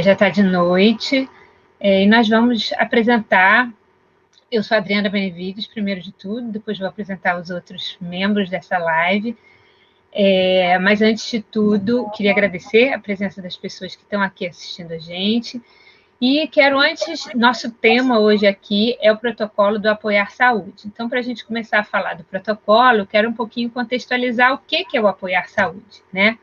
Já está de noite, e nós vamos apresentar. Eu sou a Adriana Benevides, primeiro de tudo, depois vou apresentar os outros membros dessa live. Mas antes de tudo, queria agradecer a presença das pessoas que estão aqui assistindo a gente. E quero nosso tema hoje aqui é o protocolo do Apoiar Saúde. Então, para a gente começar a falar do protocolo, quero um pouquinho contextualizar o que é o Apoiar Saúde, né?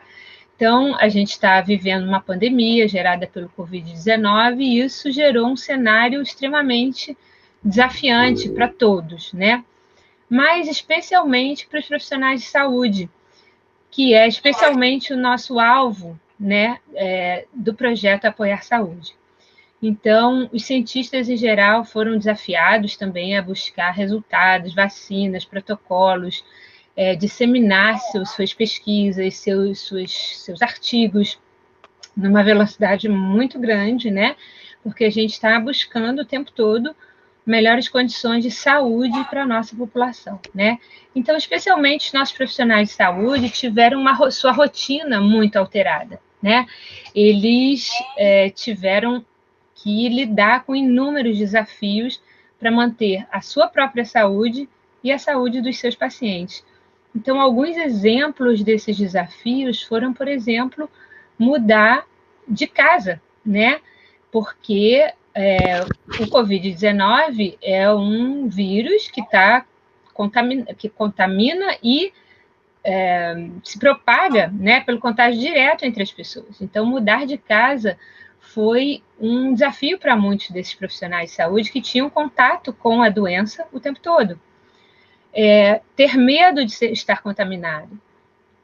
Então, a gente está vivendo uma pandemia gerada pelo Covid-19 e isso gerou um cenário extremamente desafiante para todos, né? Mas especialmente para os profissionais de saúde, que é especialmente o nosso alvo, né, do projeto Apoiar Saúde. Então, os cientistas em geral foram desafiados também a buscar resultados, vacinas, protocolos, disseminar suas pesquisas, seus artigos numa velocidade muito grande, né? Porque a gente está buscando o tempo todo melhores condições de saúde para a nossa população, né? Então, especialmente os nossos profissionais de saúde tiveram sua rotina muito alterada, né? Eles tiveram que lidar com inúmeros desafios para manter a sua própria saúde e a saúde dos seus pacientes. Então, alguns exemplos desses desafios foram, por exemplo, mudar de casa, né? Porque o Covid-19 é um vírus que contamina e se propaga, né, pelo contágio direto entre as pessoas. Então, mudar de casa foi um desafio para muitos desses profissionais de saúde que tinham contato com a doença o tempo todo. Ter medo de estar contaminado,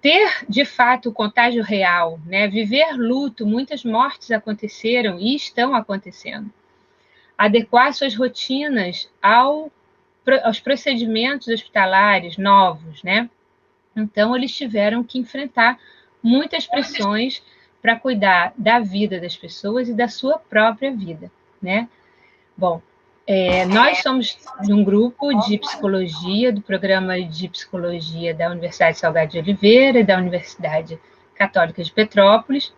ter, de fato, o contágio real, né? Viver luto, muitas mortes aconteceram e estão acontecendo. Adequar suas rotinas aos procedimentos hospitalares novos, né? Então, eles tiveram que enfrentar muitas pressões para cuidar da vida das pessoas e da sua própria vida, né? Bom, nós somos de um grupo de psicologia, do programa de psicologia da Universidade Salgado de Oliveira e da Universidade Católica de Petrópolis,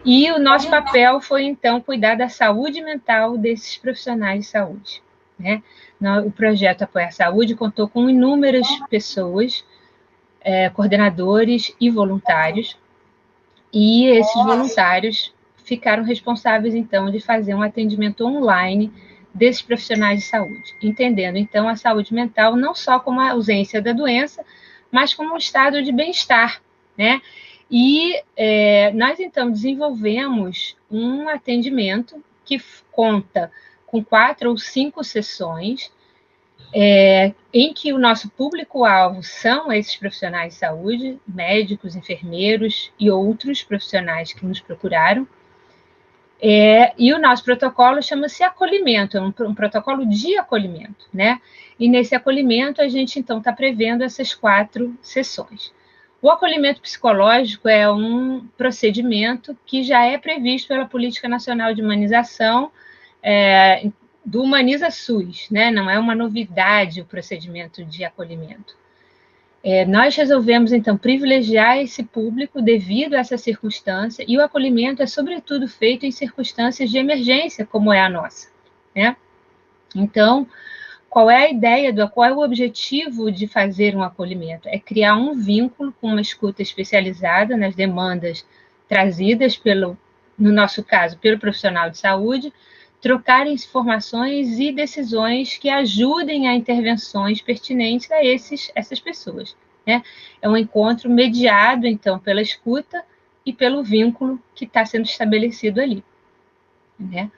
e o nosso papel foi, então, cuidar da saúde mental desses profissionais de saúde, né? O projeto Apoiar Saúde contou com inúmeras pessoas, coordenadores e voluntários, e esses voluntários ficaram responsáveis, então, de fazer um atendimento online desses profissionais de saúde, entendendo, então, a saúde mental não só como a ausência da doença, mas como um estado de bem-estar, né? E nós, então, desenvolvemos um atendimento que conta com 4 ou 5 sessões, em que o nosso público-alvo são esses profissionais de saúde, médicos, enfermeiros e outros profissionais que nos procuraram. E o nosso protocolo chama-se acolhimento, é um protocolo de acolhimento, né? E nesse acolhimento a gente, então, está prevendo essas 4 sessões. O acolhimento psicológico é um procedimento que já é previsto pela Política Nacional de Humanização, do Humaniza SUS, né? Não é uma novidade o procedimento de acolhimento. Nós resolvemos, então, privilegiar esse público devido a essa circunstância, e o acolhimento é, sobretudo, feito em circunstâncias de emergência, como é a nossa, né? Então, qual é a ideia, qual é o objetivo de fazer um acolhimento? É criar um vínculo com uma escuta especializada nas demandas trazidas no nosso caso, pelo profissional de saúde, trocar informações e decisões que ajudem a intervenções pertinentes a essas pessoas, né? É um encontro mediado, então, pela escuta e pelo vínculo que está sendo estabelecido ali, né?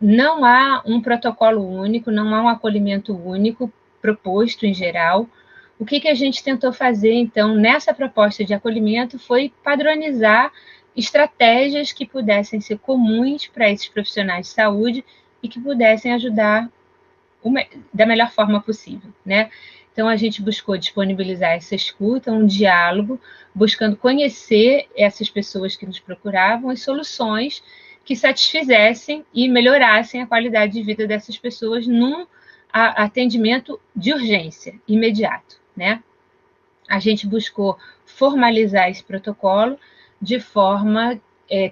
Não há um protocolo único, não há um acolhimento único proposto em geral. O que a gente tentou fazer, então, nessa proposta de acolhimento foi padronizar estratégias que pudessem ser comuns para esses profissionais de saúde e que pudessem ajudar da melhor forma possível, né? Então, a gente buscou disponibilizar essa escuta, um diálogo, buscando conhecer essas pessoas que nos procuravam e soluções que satisfizessem e melhorassem a qualidade de vida dessas pessoas num atendimento de urgência, imediato, né? A gente buscou formalizar esse protocolo de forma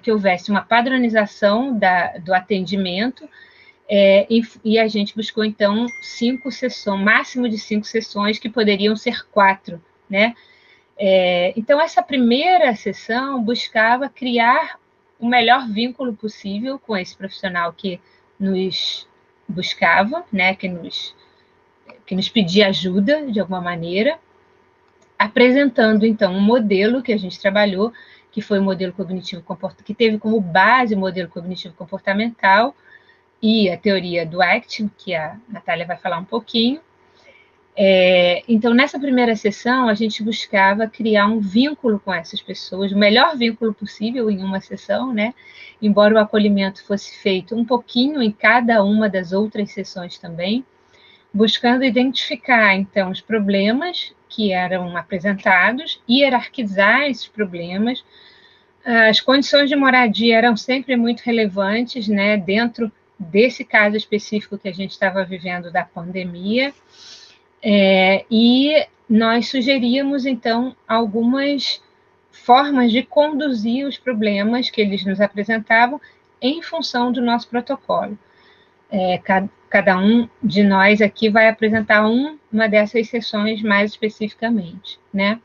que houvesse uma padronização do atendimento, e a gente buscou, então, 5 sessões, máximo de 5 sessões, que poderiam ser 4, né? Então, essa primeira sessão buscava criar o melhor vínculo possível com esse profissional que nos buscava, né? Que nos pedia ajuda, de alguma maneira, apresentando, então, um modelo que a gente trabalhou, que foi o modelo cognitivo comportamental, que teve como base o modelo cognitivo comportamental e a teoria do ACT, que a Natália vai falar um pouquinho. Então, nessa primeira sessão, a gente buscava criar um vínculo com essas pessoas, o melhor vínculo possível em uma sessão, né? Embora o acolhimento fosse feito um pouquinho em cada uma das outras sessões também, buscando identificar, então, os problemas que eram apresentados, hierarquizar esses problemas. As condições de moradia eram sempre muito relevantes, né, dentro desse caso específico que a gente estava vivendo da pandemia, e nós sugeríamos, então, algumas formas de conduzir os problemas que eles nos apresentavam em função do nosso protocolo. Cada um de nós aqui vai apresentar uma dessas sessões mais especificamente, né?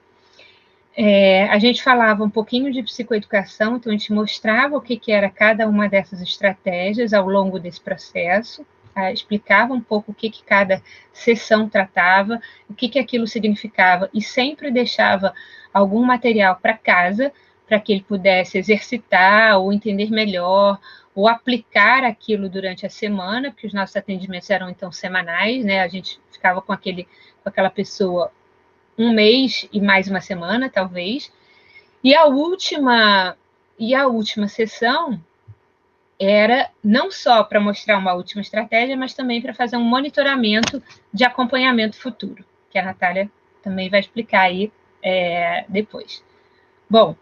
A gente falava um pouquinho de psicoeducação, então a gente mostrava o que era cada uma dessas estratégias ao longo desse processo, explicava um pouco o que cada sessão tratava, o que aquilo significava, e sempre deixava algum material para casa, para que ele pudesse exercitar ou entender melhor, ou aplicar aquilo durante a semana, porque os nossos atendimentos eram, então, semanais, né? A gente ficava com aquela pessoa um mês e mais uma semana, talvez. E a última sessão era não só para mostrar uma última estratégia, mas também para fazer um monitoramento de acompanhamento futuro, que a Natália também vai explicar aí depois. Bom,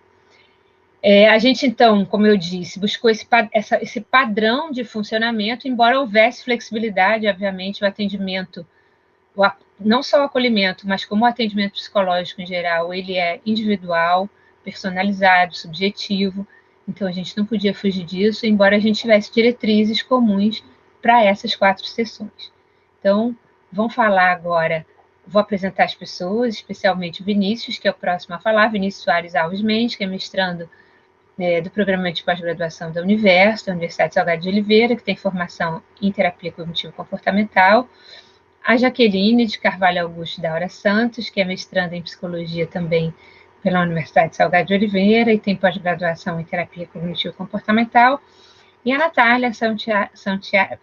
a gente, então, como eu disse, buscou esse padrão de funcionamento, embora houvesse flexibilidade, obviamente, o atendimento, não só o acolhimento, mas como o atendimento psicológico em geral, ele é individual, personalizado, subjetivo, então a gente não podia fugir disso, embora a gente tivesse diretrizes comuns para essas 4 sessões. Então, vamos falar agora, vou apresentar as pessoas, especialmente o Vinícius, que é o próximo a falar, Vinícius Soares Alves Mendes, que é mestrando do programa de pós-graduação da Universo, da Universidade Salgado de Oliveira, que tem formação em terapia cognitivo-comportamental, a Jaqueline de Carvalho Augusto da Hora Santos, que é mestranda em psicologia também pela Universidade Salgado de Oliveira e tem pós-graduação em terapia cognitivo-comportamental, e a Natália Santiago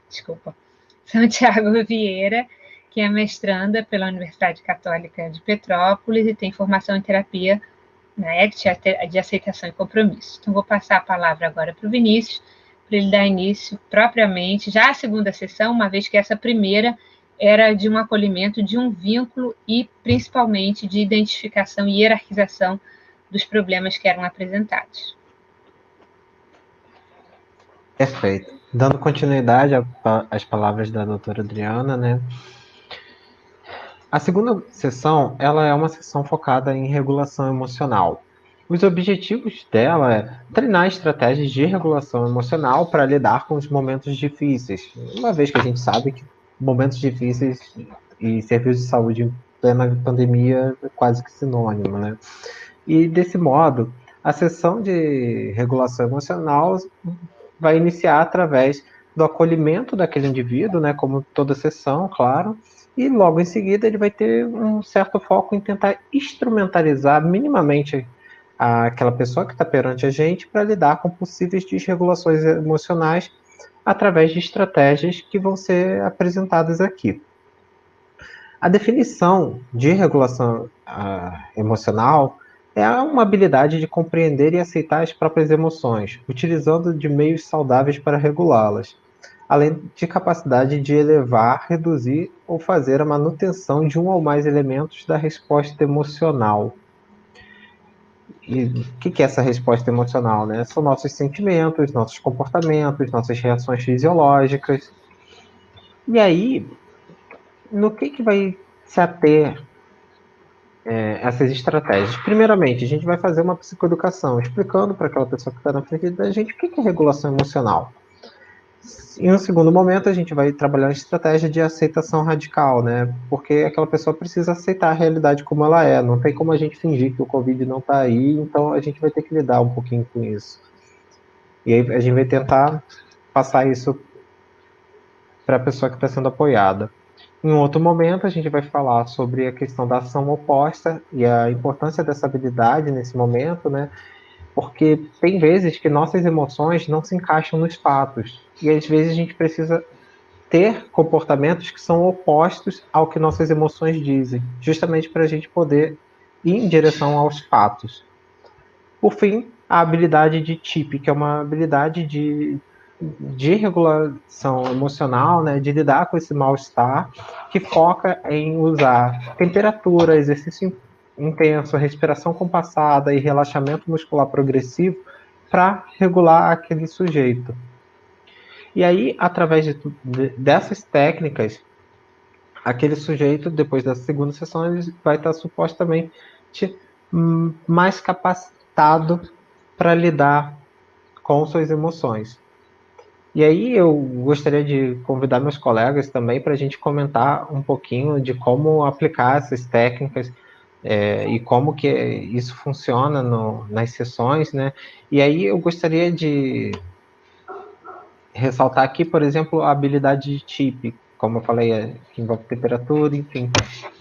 Vieira, que é mestranda pela Universidade Católica de Petrópolis e tem formação em terapia na ACT, de aceitação e compromisso. Então, vou passar a palavra agora para o Vinícius, para ele dar início propriamente, já à segunda sessão, uma vez que essa primeira era de um acolhimento, de um vínculo e, principalmente, de identificação e hierarquização dos problemas que eram apresentados. Perfeito. Dando continuidade às palavras da doutora Adriana, né? A segunda sessão, ela é uma sessão focada em regulação emocional. Os objetivos dela é treinar estratégias de regulação emocional para lidar com os momentos difíceis, uma vez que a gente sabe que momentos difíceis e serviços de saúde em plena pandemia é quase que sinônimo, né? E desse modo, a sessão de regulação emocional vai iniciar através do acolhimento daquele indivíduo, né, como toda sessão, claro, e logo em seguida ele vai ter um certo foco em tentar instrumentalizar minimamente aquela pessoa que está perante a gente para lidar com possíveis desregulações emocionais através de estratégias que vão ser apresentadas aqui. A definição de regulação emocional é uma habilidade de compreender e aceitar as próprias emoções, utilizando de meios saudáveis para regulá-las, além de capacidade de elevar, reduzir ou fazer a manutenção de um ou mais elementos da resposta emocional. E o que é essa resposta emocional, né? São nossos sentimentos, nossos comportamentos, nossas reações fisiológicas. E aí, no que vai se ater essas estratégias. Primeiramente, a gente vai fazer uma psicoeducação, explicando para aquela pessoa que está na frente da gente o que é regulação emocional. Em um segundo momento, a gente vai trabalhar a estratégia de aceitação radical, né? Porque aquela pessoa precisa aceitar a realidade como ela é. Não tem como a gente fingir que o Covid não está aí, então a gente vai ter que lidar um pouquinho com isso. E aí a gente vai tentar passar isso para a pessoa que está sendo apoiada. Em outro momento, a gente vai falar sobre a questão da ação oposta e a importância dessa habilidade nesse momento, né? Porque tem vezes que nossas emoções não se encaixam nos fatos. E às vezes a gente precisa ter comportamentos que são opostos ao que nossas emoções dizem, justamente para a gente poder ir em direção aos fatos. Por fim, a habilidade de TIP, que é uma habilidade de regulação emocional, né, de lidar com esse mal-estar, que foca em usar temperatura, exercício intenso, respiração compassada e relaxamento muscular progressivo para regular aquele sujeito. E aí, através dessas técnicas, aquele sujeito, depois da segunda sessão, ele vai estar supostamente mais capacitado para lidar com suas emoções. E aí eu gostaria de convidar meus colegas também para a gente comentar um pouquinho de como aplicar essas técnicas e como que isso funciona nas sessões, né? E aí eu gostaria de ressaltar aqui, por exemplo, a habilidade de TIP, como eu falei, que envolve temperatura, enfim.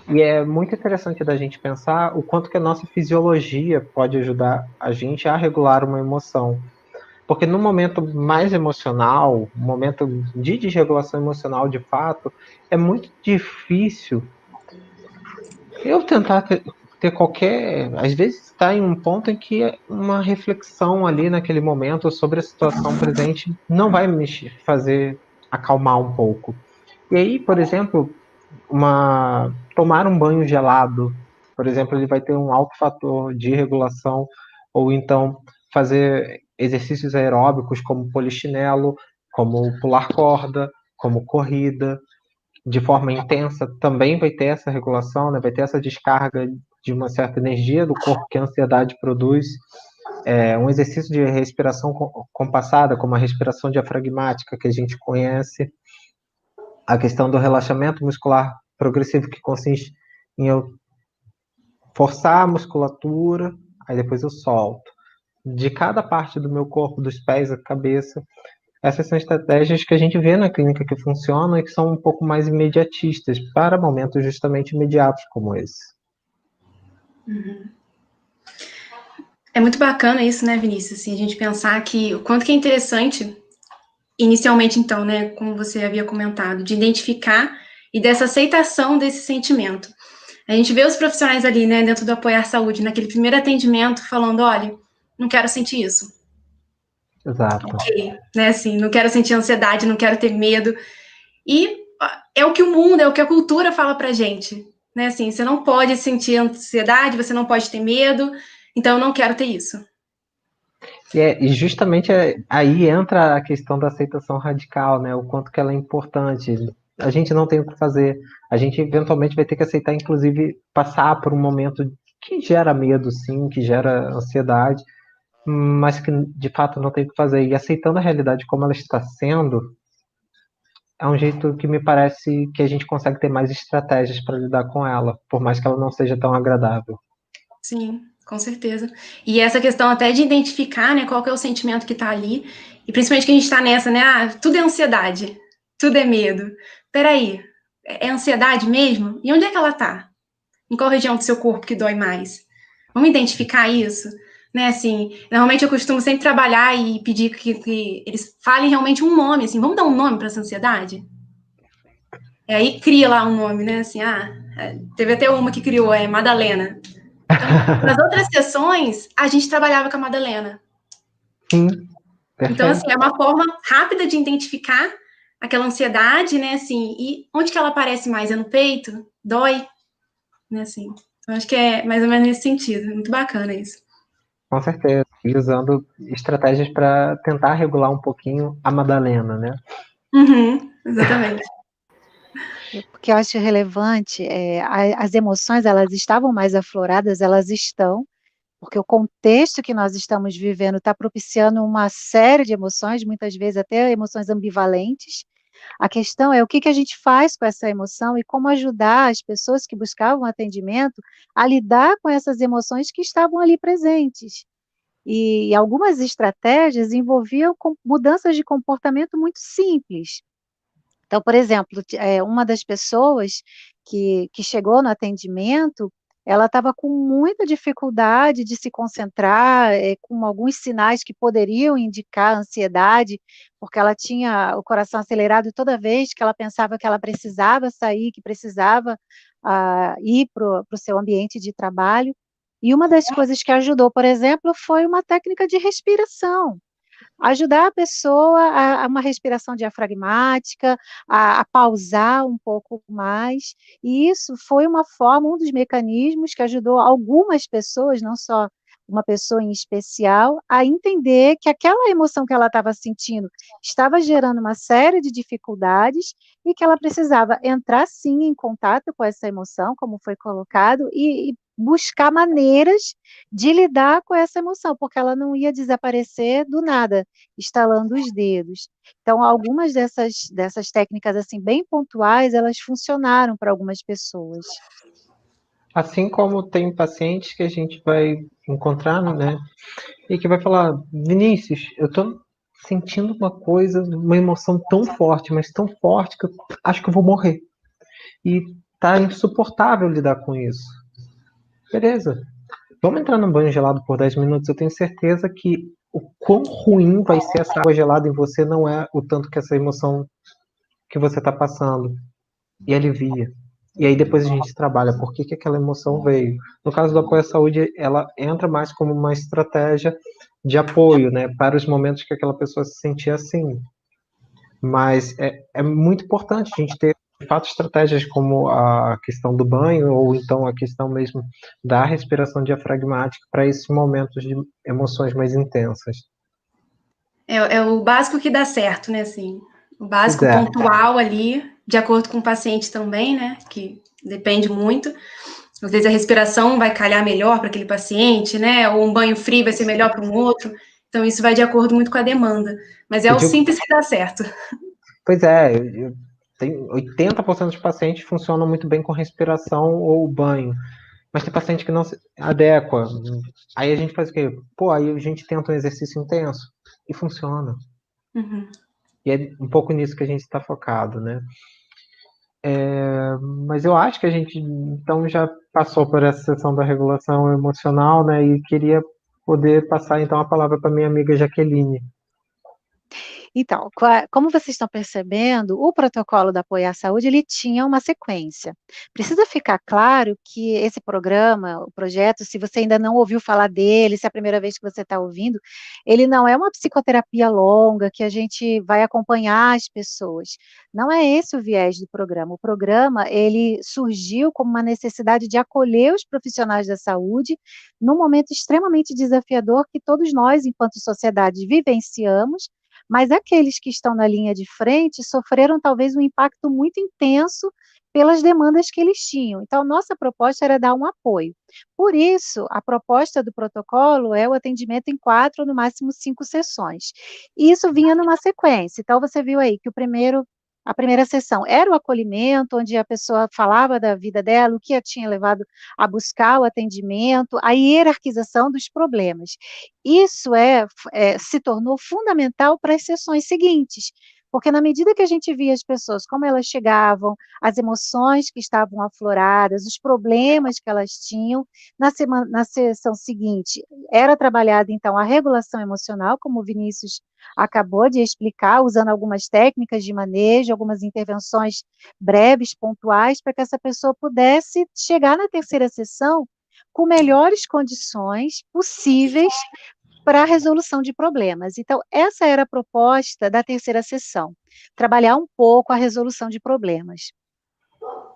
E é muito interessante da gente pensar o quanto que a nossa fisiologia pode ajudar a gente a regular uma emoção. Porque no momento mais emocional, momento de desregulação emocional de fato, é muito difícil eu tentar ter qualquer. Às vezes está em um ponto em que uma reflexão ali naquele momento sobre a situação presente não vai me fazer acalmar um pouco. E aí, por exemplo, tomar um banho gelado, por exemplo, ele vai ter um alto fator de regulação, ou então fazer exercícios aeróbicos como polichinelo, como pular corda, como corrida, de forma intensa, também vai ter essa regulação, né? Vai ter essa descarga de uma certa energia do corpo que a ansiedade produz. Um exercício de respiração compassada, como a respiração diafragmática que a gente conhece, a questão do relaxamento muscular progressivo, que consiste em eu forçar a musculatura, aí depois eu solto. De cada parte do meu corpo, dos pés à cabeça, essas são estratégias que a gente vê na clínica que funcionam e que são um pouco mais imediatistas, para momentos justamente imediatos como esse. Uhum. É muito bacana isso, né, Vinícius? Assim, a gente pensar que o quanto que é interessante, inicialmente, então, né, como você havia comentado, de identificar e dessa aceitação desse sentimento. A gente vê os profissionais ali, né, dentro do Apoiar Saúde, naquele primeiro atendimento, falando, olha, não quero sentir isso. Exato. Ok, né, assim, não quero sentir ansiedade, não quero ter medo. E é o que o mundo, é o que a cultura fala pra gente, né, assim, você não pode sentir ansiedade, você não pode ter medo, então eu não quero ter isso. E justamente aí entra a questão da aceitação radical, né? O quanto que ela é importante. A gente não tem o que fazer. A gente eventualmente vai ter que aceitar, inclusive, passar por um momento que gera medo, sim, que gera ansiedade, mas que de fato não tem o que fazer. E aceitando a realidade como ela está sendo, é um jeito que me parece que a gente consegue ter mais estratégias para lidar com ela, por mais que ela não seja tão agradável. Sim, com certeza. E essa questão até de identificar, né, qual que é o sentimento que tá ali, e principalmente que a gente tá nessa, né, tudo é ansiedade, tudo é medo. Peraí, é ansiedade mesmo? E onde é que ela tá? Em qual região do seu corpo que dói mais? Vamos identificar isso? Né, assim, normalmente eu costumo sempre trabalhar e pedir que eles falem realmente um nome, assim, vamos dar um nome para essa ansiedade? E aí cria lá um nome, né, assim, teve até uma que criou, Madalena. Então, nas outras sessões, a gente trabalhava com a Madalena. Sim, então, perfeito. assim, é uma forma rápida de identificar aquela ansiedade, né, assim, e onde que ela aparece mais? É no peito? Dói? Né, assim. Então, acho que é mais ou menos nesse sentido. Muito bacana isso. Com certeza. E usando estratégias para tentar regular um pouquinho a Madalena, né? Uhum, exatamente. Porque eu acho relevante, as emoções, elas estavam mais afloradas, elas estão, porque o contexto que nós estamos vivendo está propiciando uma série de emoções, muitas vezes até emoções ambivalentes. A questão é o que que a gente faz com essa emoção e como ajudar as pessoas que buscavam atendimento a lidar com essas emoções que estavam ali presentes. E algumas estratégias envolviam mudanças de comportamento muito simples. Então, por exemplo, uma das pessoas que chegou no atendimento, ela estava com muita dificuldade de se concentrar, com alguns sinais que poderiam indicar ansiedade, porque ela tinha o coração acelerado toda vez que ela pensava que ela precisava sair, que precisava ir para o seu ambiente de trabalho. E uma das coisas que ajudou, por exemplo, foi uma técnica de respiração. Ajudar a pessoa a uma respiração diafragmática, a pausar um pouco mais, e isso foi uma forma, um dos mecanismos que ajudou algumas pessoas, não só uma pessoa em especial, a entender que aquela emoção que ela estava sentindo estava gerando uma série de dificuldades e que ela precisava entrar sim em contato com essa emoção, como foi colocado, e buscar maneiras de lidar com essa emoção, porque ela não ia desaparecer do nada, estalando os dedos. Então, algumas dessas técnicas, assim, bem pontuais, elas funcionaram para algumas pessoas. Assim como tem pacientes que a gente vai encontrar, né? E que vai falar, Vinícius, eu tô sentindo uma coisa, uma emoção tão forte, mas tão forte que eu acho que eu vou morrer. E tá insuportável lidar com isso. Beleza. Vamos entrar num banho gelado por 10 minutos. Eu tenho certeza que o quão ruim vai ser essa água gelada em você não é o tanto que essa emoção que você está passando. E alivia. E aí depois a gente trabalha por que aquela emoção veio. No caso do apoio à saúde, ela entra mais como uma estratégia de apoio, né, para os momentos que aquela pessoa se sentia assim. Mas é muito importante a gente ter, de fato, estratégias como a questão do banho ou então a questão mesmo da respiração diafragmática para esses momentos de emoções mais intensas. É o básico que dá certo, né, assim, o Pois básico é. pontual ali, de acordo com o paciente também, né, que depende muito. Às vezes a respiração vai calhar melhor para aquele paciente, né, ou um banho frio vai ser melhor para um outro, então isso vai de acordo muito com a demanda, mas é Eu o digo, simples que dá certo. pois é, tem 80% dos pacientes funcionam muito bem com respiração ou banho, mas tem paciente que não se adequa. Aí a gente faz o quê? Pô, aí a gente tenta um exercício intenso e funciona. Uhum. E é um pouco nisso que a gente está focado, né? Mas eu acho que a gente então já passou por essa sessão da regulação emocional, né? E queria poder passar então a palavra para minha amiga Jaqueline. Então, como vocês estão percebendo, o protocolo do apoio à saúde, ele tinha uma sequência. Precisa ficar claro que esse programa, o projeto, se você ainda não ouviu falar dele, se é a primeira vez que você está ouvindo, ele não é uma psicoterapia longa, que a gente vai acompanhar as pessoas. Não é esse o viés do programa. O programa, ele surgiu como uma necessidade de acolher os profissionais da saúde num momento extremamente desafiador que todos nós, enquanto sociedade, vivenciamos, mas aqueles que estão na linha de frente sofreram talvez um impacto muito intenso pelas demandas que eles tinham. Então, nossa proposta era dar um apoio. Por isso, a proposta do protocolo é o atendimento em 4, no máximo 5 sessões. E isso vinha numa sequência. Então, você viu aí que a primeira sessão era o acolhimento, onde a pessoa falava da vida dela, o que a tinha levado a buscar o atendimento, a hierarquização dos problemas. Isso se tornou fundamental para as sessões seguintes, porque na medida que a gente via as pessoas, como elas chegavam, as emoções que estavam afloradas, os problemas que elas tinham, na sessão seguinte era trabalhada então a regulação emocional, como o Vinícius acabou de explicar, usando algumas técnicas de manejo, algumas intervenções breves, pontuais, para que essa pessoa pudesse chegar na terceira sessão com melhores condições possíveis para a resolução de problemas. Então, essa era a proposta da terceira sessão, trabalhar um pouco a resolução de problemas.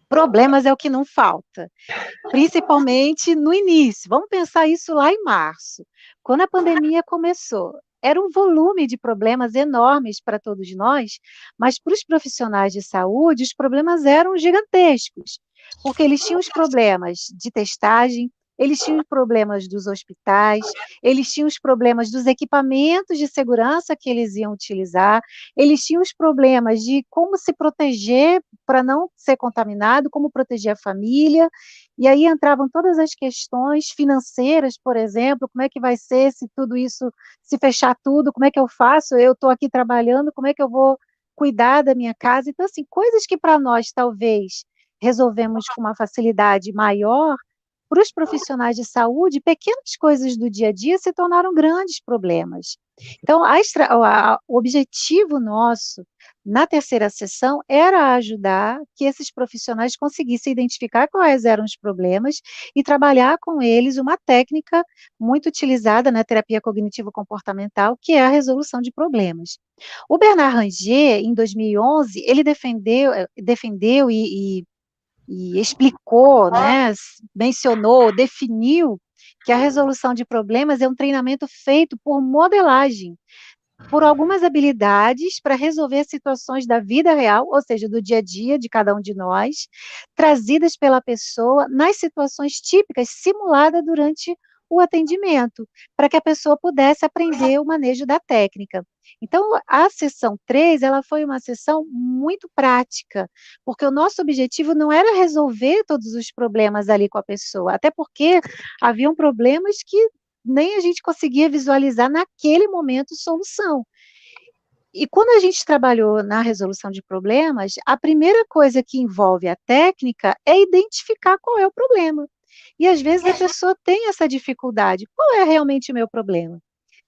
Problemas é o que não falta, principalmente no início. Vamos pensar isso lá em março, quando a pandemia começou. Era um volume de problemas enormes para todos nós, mas para os profissionais de saúde, os problemas eram gigantescos, porque eles tinham os problemas de testagem, eles tinham os problemas dos hospitais, eles tinham os problemas dos equipamentos de segurança que eles iam utilizar, eles tinham os problemas de como se proteger para não ser contaminado, como proteger a família, e aí entravam todas as questões financeiras, por exemplo, como é que vai ser se tudo isso, se fechar tudo, como é que eu faço? Eu estou aqui trabalhando, como é que eu vou cuidar da minha casa? Então, assim, coisas que para nós talvez resolvemos com uma facilidade maior, para os profissionais de saúde, pequenas coisas do dia a dia se tornaram grandes problemas. Então, o objetivo nosso na terceira sessão era ajudar que esses profissionais conseguissem identificar quais eram os problemas e trabalhar com eles uma técnica muito utilizada na terapia cognitivo-comportamental, que é a resolução de problemas. O Bernard Ranger, em 2011, ele defendeu e explicou, né, mencionou, definiu que a resolução de problemas é um treinamento feito por modelagem, por algumas habilidades para resolver situações da vida real, ou seja, do dia a dia de cada um de nós, trazidas pela pessoa nas situações típicas simuladas durante o atendimento, para que a pessoa pudesse aprender o manejo da técnica. Então, a sessão 3, ela foi uma sessão muito prática, porque o nosso objetivo não era resolver todos os problemas ali com a pessoa, até porque haviam problemas que nem a gente conseguia visualizar naquele momento solução. E quando a gente trabalhou na resolução de problemas, a primeira coisa que envolve a técnica é identificar qual é o problema. E às vezes a pessoa tem essa dificuldade. Qual é realmente o meu problema?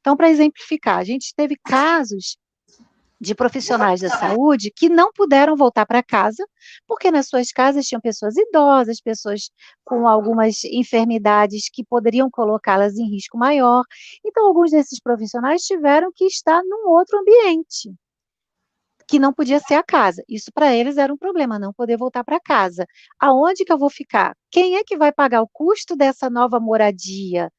Então, para exemplificar, a gente teve casos de profissionais da saúde que não puderam voltar para casa, porque nas suas casas tinham pessoas idosas, pessoas com algumas enfermidades que poderiam colocá-las em risco maior. Então, alguns desses profissionais tiveram que estar num outro ambiente, que não podia ser a casa. Isso para eles era um problema, não poder voltar para casa. Aonde que eu vou ficar? Quem é que vai pagar o custo dessa nova moradia?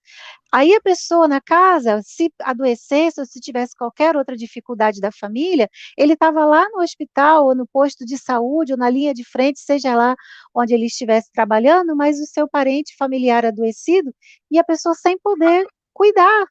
Aí a pessoa na casa, se adoecesse ou se tivesse qualquer outra dificuldade da família, ele estava lá no hospital ou no posto de saúde ou na linha de frente, seja lá onde ele estivesse trabalhando, mas o seu parente familiar adoecido e a pessoa sem poder cuidar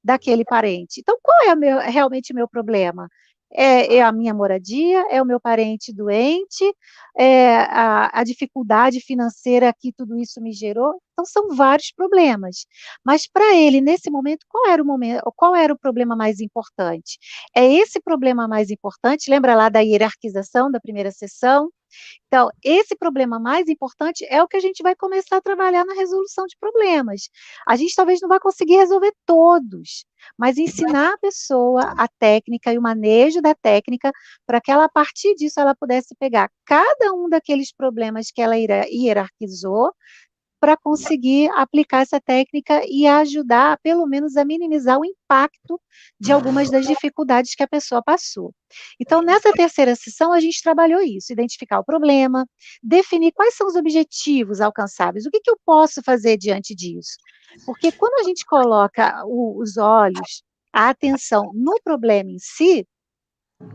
daquele parente. Então, qual é realmente o meu problema? É a minha moradia, é o meu parente doente, é a dificuldade financeira que tudo isso me gerou. Então, são vários problemas. Mas para ele, nesse momento, qual era o problema mais importante? É esse problema mais importante, lembra lá da hierarquização da primeira sessão? Então, esse problema mais importante é o que a gente vai começar a trabalhar na resolução de problemas. A gente talvez não vai conseguir resolver todos, mas ensinar a pessoa a técnica e o manejo da técnica para que ela, a partir disso, ela pudesse pegar cada um daqueles problemas que ela hierarquizou para conseguir aplicar essa técnica e ajudar, pelo menos, a minimizar o impacto de algumas das dificuldades que a pessoa passou. Então, nessa terceira sessão, a gente trabalhou isso, identificar o problema, definir quais são os objetivos alcançáveis, o que eu posso fazer diante disso. Porque quando a gente coloca os olhos, a atenção no problema em si,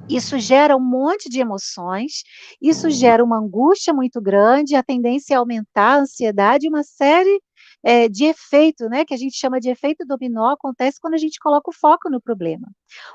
isso gera um monte de emoções, isso gera uma angústia muito grande, a tendência é aumentar a ansiedade, uma série de efeitos, né, que a gente chama de efeito dominó, acontece quando a gente coloca o foco no problema.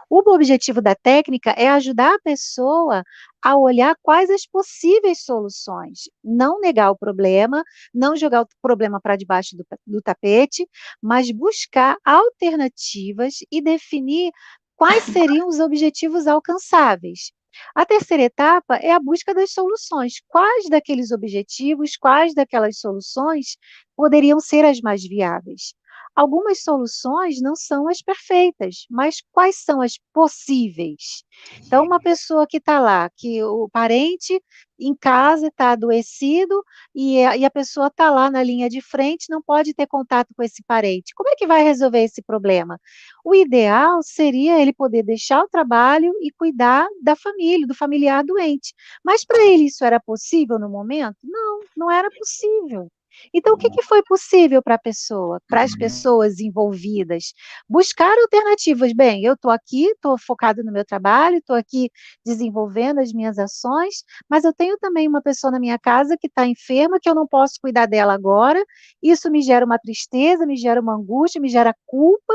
O objetivo da técnica é ajudar a pessoa a olhar quais as possíveis soluções, não negar o problema, não jogar o problema para debaixo do tapete, mas buscar alternativas e definir quais seriam os objetivos alcançáveis. A terceira etapa é a busca das soluções. Quais daqueles objetivos, quais daquelas soluções poderiam ser as mais viáveis? algumas soluções não são as perfeitas, mas quais são as possíveis? Então, uma pessoa que está lá, que o parente em casa está adoecido e a pessoa está lá na linha de frente, não pode ter contato com esse parente. Como é que vai resolver esse problema? O ideal seria ele poder deixar o trabalho e cuidar da família, do familiar doente. Mas para ele isso era possível no momento? Não, não era possível. Então, o que que foi possível para a pessoa, para as pessoas envolvidas? Buscar alternativas. Bem, eu estou aqui, estou focado no meu trabalho, estou aqui desenvolvendo as minhas ações, mas eu tenho também uma pessoa na minha casa que está enferma, que eu não posso cuidar dela agora. Isso me gera uma tristeza, me gera uma angústia, me gera culpa,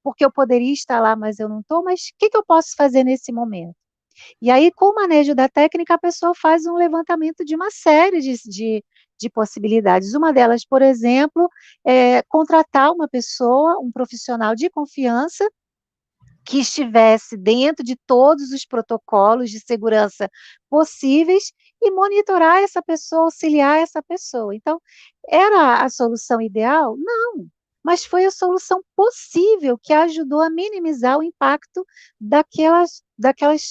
porque eu poderia estar lá, mas eu não estou. Mas o que que eu posso fazer nesse momento? E aí, com o manejo da técnica, a pessoa faz um levantamento de uma série de possibilidades. Uma delas, por exemplo, é contratar uma pessoa, um profissional de confiança, que estivesse dentro de todos os protocolos de segurança possíveis e monitorar essa pessoa, auxiliar essa pessoa. Então, era a solução ideal? Não, mas foi a solução possível que ajudou a minimizar o impacto daquelas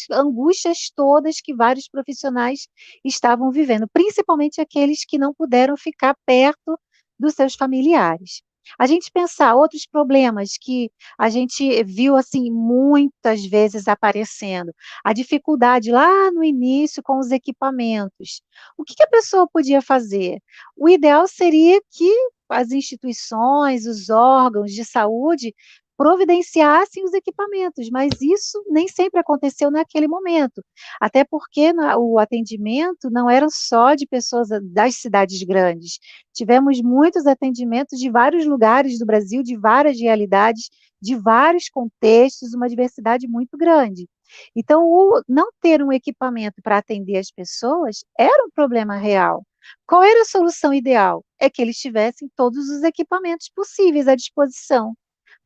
angústias todas que vários profissionais estavam vivendo, principalmente aqueles que não puderam ficar perto dos seus familiares. A gente pensar outros problemas que a gente viu, assim, muitas vezes aparecendo, a dificuldade lá no início com os equipamentos. O que que a pessoa podia fazer? O ideal seria que as instituições, os órgãos de saúde providenciassem os equipamentos, mas isso nem sempre aconteceu naquele momento, até porque o atendimento não era só de pessoas das cidades grandes. Tivemos muitos atendimentos de vários lugares do Brasil, de várias realidades, de vários contextos, uma diversidade muito grande. Então, o não ter um equipamento para atender as pessoas era um problema real. Qual era a solução ideal? É que eles tivessem todos os equipamentos possíveis à disposição,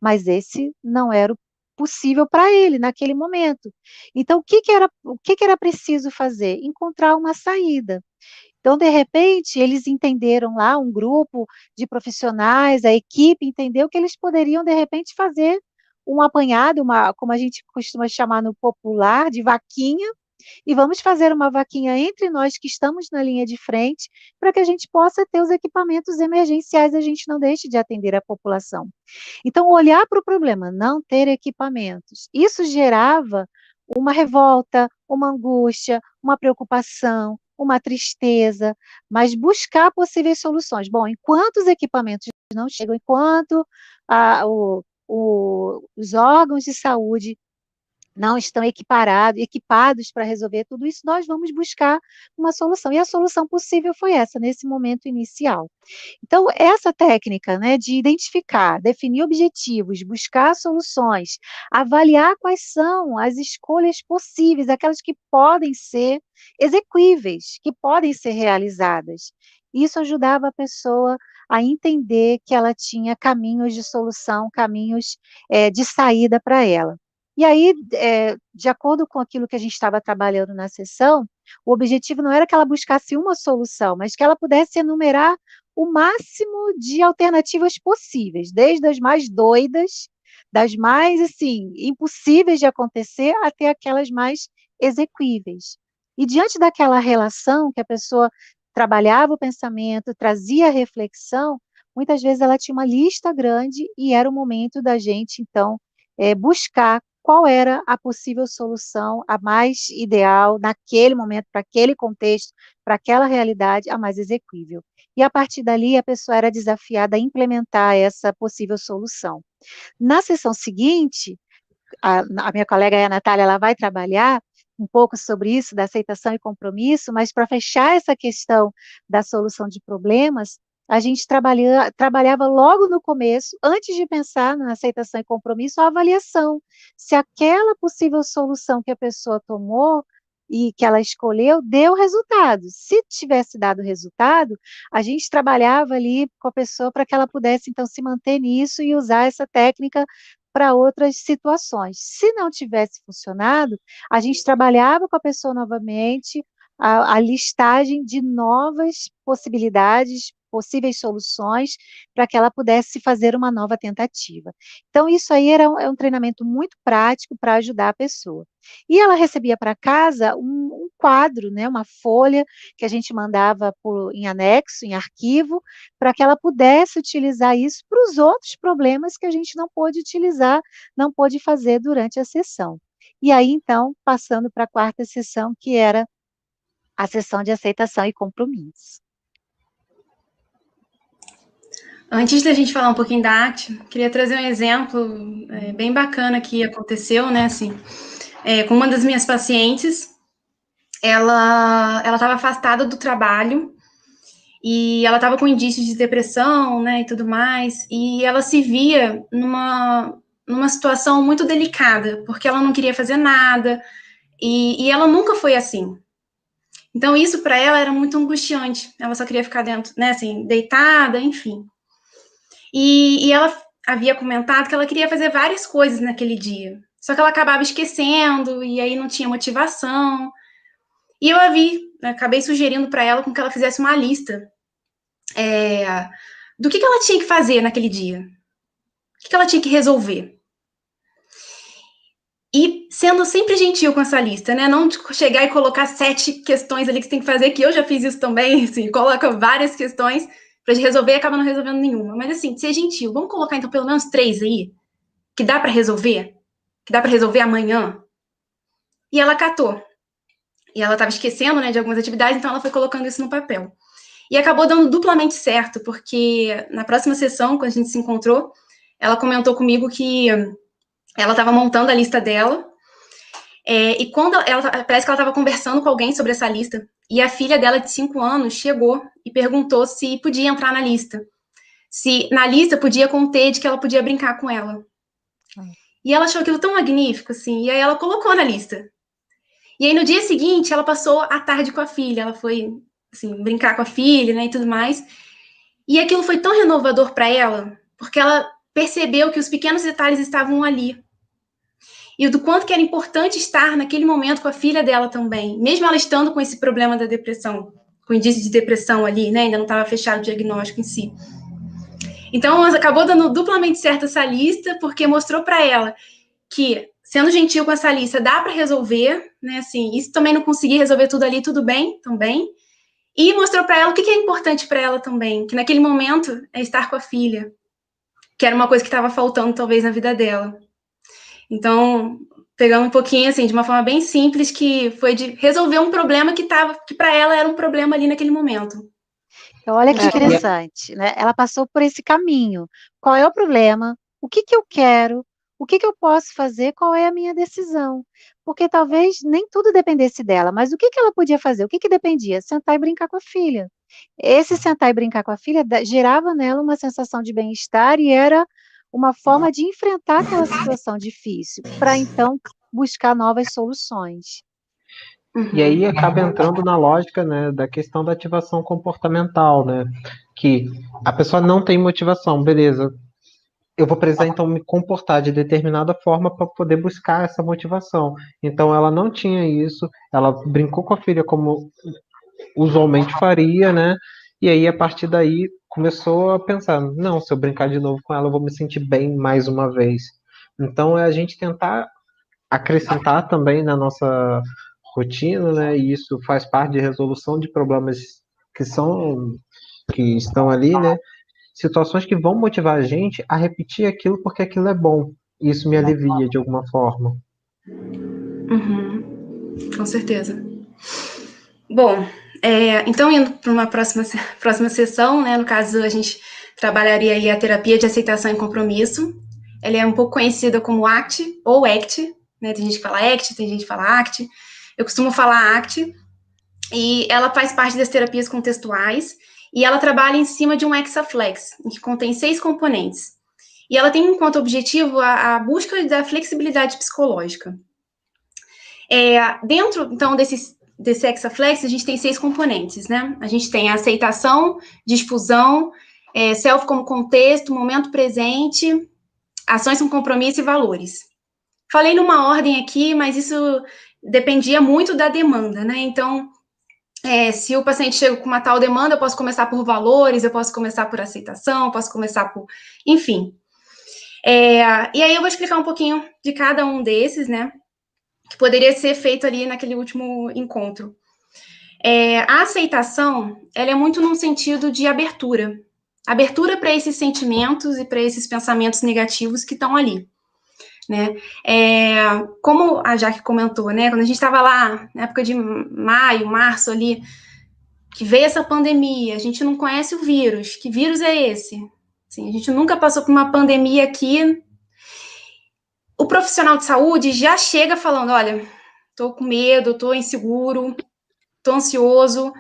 mas esse não era o possível para ele naquele momento. Então, o que que era preciso fazer? Encontrar uma saída. Então, de repente, eles entenderam lá, um grupo de profissionais, a equipe entendeu que eles poderiam, de repente, fazer um apanhado, como a gente costuma chamar no popular, de vaquinha, e vamos fazer uma vaquinha entre nós que estamos na linha de frente, para que a gente possa ter os equipamentos emergenciais, a gente não deixe de atender a população. Então, olhar para o problema, não ter equipamentos, isso gerava uma revolta, uma angústia, uma preocupação, uma tristeza, mas buscar possíveis soluções. Bom, enquanto os equipamentos não chegam, enquanto os órgãos de saúde não estão equipados para resolver tudo isso, nós vamos buscar uma solução. E a solução possível foi essa, nesse momento inicial. Então, essa técnica, né, de identificar, definir objetivos, buscar soluções, avaliar quais são as escolhas possíveis, aquelas que podem ser exequíveis, que podem ser realizadas. Isso ajudava a pessoa a entender que ela tinha caminhos de solução, caminhos de saída para ela. E aí, de acordo com aquilo que a gente estava trabalhando na sessão, o objetivo não era que ela buscasse uma solução, mas que ela pudesse enumerar o máximo de alternativas possíveis, desde as mais doidas, das mais, assim, impossíveis de acontecer, até aquelas mais exequíveis. E diante daquela relação que a pessoa trabalhava o pensamento, trazia a reflexão, muitas vezes ela tinha uma lista grande e era o momento da gente, então, buscar qual era a possível solução, a mais ideal naquele momento, para aquele contexto, para aquela realidade, a mais exequível. E a partir dali, a pessoa era desafiada a implementar essa possível solução. Na sessão seguinte, a minha colega a Natália, ela vai trabalhar um pouco sobre isso, da aceitação e compromisso, mas para fechar essa questão da solução de problemas, a gente trabalhava logo no começo, antes de pensar na aceitação e compromisso, a avaliação, se aquela possível solução que a pessoa tomou e que ela escolheu, deu resultado. Se tivesse dado resultado, a gente trabalhava ali com a pessoa para que ela pudesse, então, se manter nisso e usar essa técnica para outras situações. Se não tivesse funcionado, a gente trabalhava com a pessoa novamente, a listagem de novas possibilidades, possíveis soluções para que ela pudesse fazer uma nova tentativa. Então, isso aí é um treinamento muito prático para ajudar a pessoa. E ela recebia para casa um quadro, né, uma folha que a gente mandava em anexo, em arquivo, para que ela pudesse utilizar isso para os outros problemas que a gente não pôde utilizar, não pôde fazer durante a sessão. E aí, então, passando para a quarta sessão, que era a sessão de aceitação e compromisso. Antes da gente falar um pouquinho da ACT, queria trazer um exemplo bem bacana que aconteceu, né, assim, com uma das minhas pacientes. Ela estava afastada do trabalho e ela estava com indícios de depressão, né, e tudo mais, e ela se via numa situação muito delicada, porque ela não queria fazer nada, e ela nunca foi assim. Então, isso para ela era muito angustiante, ela só queria ficar dentro, né, assim, deitada, enfim. E ela havia comentado que ela queria fazer várias coisas naquele dia, só que ela acabava esquecendo, e aí não tinha motivação. E eu acabei sugerindo para ela com que ela fizesse uma lista do que ela tinha que fazer naquele dia, o que ela tinha que resolver. E sendo sempre gentil com essa lista, né? Não chegar e colocar 7 questões ali que você tem que fazer, que eu já fiz isso também, assim, coloca várias questões para resolver e acaba não resolvendo nenhuma. Mas assim, ser gentil, vamos colocar então pelo menos 3 aí, que dá para resolver amanhã. E ela catou. E ela estava esquecendo, né, de algumas atividades, então ela foi colocando isso no papel. E acabou dando duplamente certo, porque na próxima sessão, quando a gente se encontrou, ela comentou comigo que ela estava montando a lista dela, e quando parece que ela estava conversando com alguém sobre essa lista, e a filha dela de 5 anos chegou e perguntou se podia entrar na lista. Se na lista podia conter de que ela podia brincar com ela. E ela achou aquilo tão magnífico, assim, e aí ela colocou na lista. E aí no dia seguinte, ela passou a tarde com a filha, ela foi, assim, brincar com a filha, né, e tudo mais. E aquilo foi tão renovador para ela, porque ela percebeu que os pequenos detalhes estavam ali. E do quanto que era importante estar naquele momento com a filha dela também, mesmo ela estando com esse problema da depressão, com indício de depressão ali, né, ainda não estava fechado o diagnóstico em si. Então, acabou dando duplamente certo essa lista, porque mostrou para ela que, sendo gentil com essa lista, dá para resolver, né, assim, e se também não conseguir resolver tudo ali, tudo bem, também. E mostrou para ela o que é importante para ela também, que naquele momento é estar com a filha, que era uma coisa que estava faltando talvez na vida dela. Então, pegando um pouquinho assim, de uma forma bem simples, que foi de resolver um problema que para ela era um problema ali naquele momento. Então, olha que interessante, né? Ela passou por esse caminho. Qual é o problema? O que eu quero? O que eu posso fazer? Qual é a minha decisão? Porque talvez nem tudo dependesse dela, mas o que ela podia fazer? O que dependia? Sentar e brincar com a filha. Esse sentar e brincar com a filha gerava nela uma sensação de bem-estar e era uma forma de enfrentar aquela situação difícil, para então buscar novas soluções. E aí acaba entrando na lógica, né, da questão da ativação comportamental, né? Que a pessoa não tem motivação, beleza. Eu vou precisar então me comportar de determinada forma para poder buscar essa motivação. Então ela não tinha isso, ela brincou com a filha como usualmente faria, né? E aí a partir daí começou a pensar, não, se eu brincar de novo com ela, eu vou me sentir bem mais uma vez. Então é a gente tentar acrescentar também na nossa rotina, né? E isso faz parte de resolução de problemas que estão ali, né? Situações que vão motivar a gente a repetir aquilo porque aquilo é bom. Isso me alivia de alguma forma. Com certeza. Bom, então indo para uma próxima sessão, né? No caso, a gente trabalharia aí a terapia de aceitação e compromisso. Ela é um pouco conhecida como ACT ou ACT, né? Tem gente que fala ACT, tem gente que fala ACT. Eu costumo falar ACT. E ela faz parte das terapias contextuais e ela trabalha em cima de um Hexaflex, que contém 6 componentes. E ela tem enquanto objetivo a busca da flexibilidade psicológica. Dentro, então, desse Hexaflex, a gente tem 6 componentes, né? A gente tem a aceitação, difusão, self como contexto, momento presente, ações com compromisso e valores. Falei numa ordem aqui, mas isso dependia muito da demanda, né? Então, Se o paciente chega com uma tal demanda, eu posso começar por valores, eu posso começar por aceitação, eu posso começar por... Enfim. E aí eu vou explicar um pouquinho de cada um desses, né? Que poderia ser feito ali naquele último encontro. A aceitação, ela é muito num sentido de abertura. Abertura para esses sentimentos e para esses pensamentos negativos que estão ali. Né? Como a Jaque comentou, né? Quando a gente estava lá, na época de maio, março ali, que veio essa pandemia, a gente não conhece o vírus. Que vírus é esse? Assim, a gente nunca passou por uma pandemia aqui. O profissional de saúde já chega falando, olha, tô com medo, tô inseguro, tô ansioso.